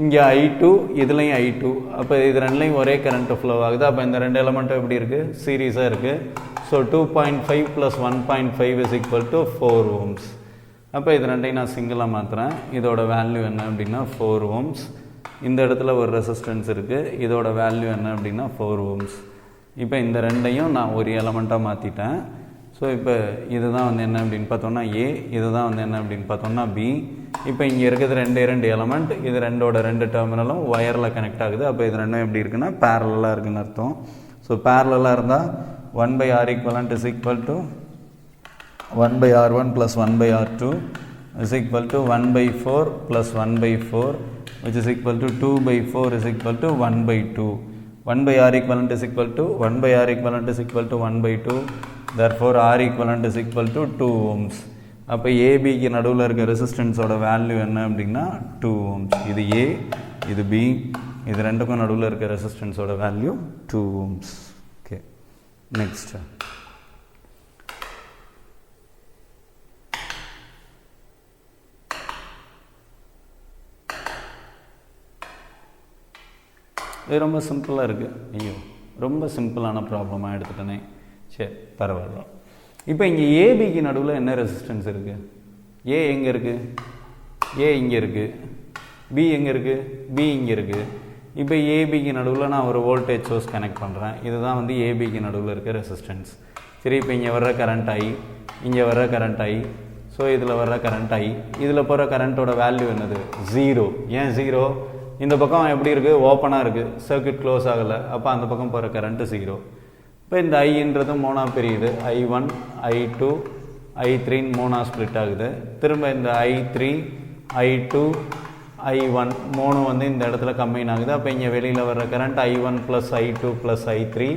இங்கே I2, இதுலேயும் I2. அப்போ இது ரெண்டுலேயும் ஒரே கரண்ட்டு ஃப்ளோ ஆகுது. அப்போ இந்த ரெண்டு எலமெண்ட்டும் எப்படி இருக்குது? சீரீஸாக இருக்குது. So 2.5 + 1.5 is equal to 4 ohms. அப்போ இது ரெண்டையும் நான் சிங்கிளாக மாற்றுறேன். இதோட வேல்யூ என்ன அப்படின்னா 4 ohms. இந்த இடத்துல ஒரு ரெசிஸ்டன்ஸ் இருக்குது, இதோட வேல்யூ என்ன அப்படின்னா 4 ohms. இப்போ இந்த ரெண்டையும் நான் ஒரு எலமெண்ட்டாக மாற்றிட்டேன். ஸோ இப்போ இதுதான் வந்து என்ன அப்படின்னு பார்த்தோன்னா ஏ, இதுதான் வந்து என்ன அப்படின்னு பார்த்தோன்னா பி. இப்போ இங்கே இருக்கிறது ரெண்டு எலமெண்ட், இது ரெண்டோட ரெண்டு டெர்மினலும் ஒயரில் கனெக்ட் ஆகுது. அப்போ இது ரெண்டும் எப்படி இருக்குன்னா பேரலாக இருக்குன்னு அர்த்தம். ஸோ பேரலாக இருந்தால் 1/R equivalent is equal to 1/R1 + 1/R2 is equal to 1/4 + 1/4, which is equal to 2/4 is equal to 1/2. 1/R equivalent is equal to 1/R equivalent is equal to 1/2. Therefore R equivalent is equal to 2 ohms. அப்போ ஏபிக்கு நடுவில் இருக்க ரெசிஸ்டன்ஸோட value என்ன அப்படின்னா 2 ohms. இது ஏ, இது B, இது ரெண்டுக்கும் நடுவில் இருக்க ரெசிஸ்டன்ஸோட வேல்யூ 2 ohms. ஓகே, நெக்ஸ்ட் இது ரொம்ப சிம்பிளாக இருக்குது. ஐயோ, ரொம்ப சிம்பிளான ப்ராப்ளமாக எடுத்துட்டேனே. சரி, பரவாயில்ல. இப்போ இங்கே ஏபிக்கு நடுவில் என்ன ரெசிஸ்டன்ஸ் இருக்குது? ஏ எங்கே இருக்குது? ஏ இங்கே இருக்குது. பி எங்கே இருக்குது? பி இங்கே இருக்குது. இப்போ ஏபிக்கு நடுவில் நான் ஒரு வோல்டேஜ் சோர்ஸ் கனெக்ட் பண்ணுறேன். இதுதான் வந்து ஏபிக்கு நடுவில் இருக்க ரெசிஸ்டன்ஸ். சரி, இப்போ இங்கே வர்ற கரண்ட் ஐ, இங்கே வர்ற கரண்ட் ஐ. ஸோ இதில் வர்ற கரண்ட் ஐ, இதில் போகிற கரண்ட்டோட வேல்யூ என்னது? 0. ஏன் 0? இந்த பக்கம் எப்படி இருக்குது? ஓப்பனாக இருக்குது, சர்க்யூட் க்ளோஸ் ஆகலை. அப்போ அந்த பக்கம் போகிற கரண்ட்டு 0. இப்போ இந்த ஐன்றது மூணாக பிரியுது, I1 I2 I3 மூணாக ஸ்ப்ளிட் ஆகுது. திரும்ப இந்த I3 I2 I1 மூணு வந்து இந்த இடத்துல கம்பைன் ஆகுது. அப்போ இங்கே வெளியில் வர்ற current I1 + I2 + I3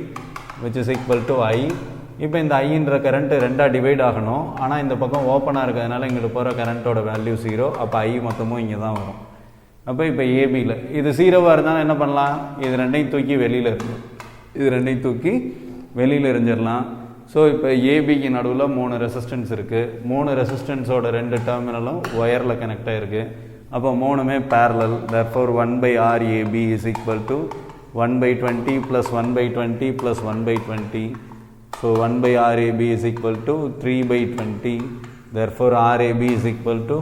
which is equal to I. இப்போ இந்த ஐன்ற கரண்ட் ரெண்டாக டிவைட் ஆகணும், ஆனால் இந்த பக்கம் ஓப்பனாக இருக்கிறதுனால இங்கிட்டு போகிற கரண்ட்டோட வேல்யூ 0. அப்போ ஐ மொத்தமும் இங்கே தான் வரும். அப்போ இப்போ ஏபியில் இது 0வாக இருந்தாலும் என்ன பண்ணலாம்? இது ரெண்டையும் தூக்கி வெளியில் இருக்குது, இது ரெண்டையும் தூக்கி வெளியில் எரிஞ்சிடலாம். ஸோ இப்போ ஏபிக்கு நடுவில் 3 ரெசிஸ்டன்ஸ் இருக்குது. 3 ரெசிஸ்டன்ஸோட 2 டெர்மினலும் ஒயரில் கனெக்ட் ஆகிருக்கு. அப்போ 3மே parallel. therefore 1/RAB is equal to 1/20 + 1/20 + 1/20. So 1/RAB is equal to 3/20. Therefore RAB is equal to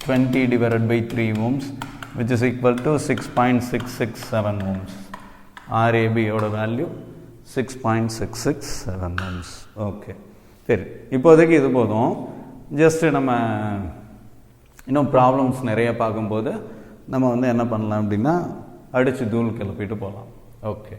20 divided by 3 ohms, which is equal to 6.667 ohms. RAB ஓட வேல்யூ 6.667 ohms. ஓகே, சரி, இப்போதைக்கு இது போதும். ஜஸ்ட்டு நம்ம இன்னும் ப்ராப்ளம்ஸ் நிறைய பார்க்கும்போது நம்ம வந்து என்ன பண்ணலாம் அப்படின்னா அடித்து தூள் கிளப்பிட்டு போகலாம். ஓகே.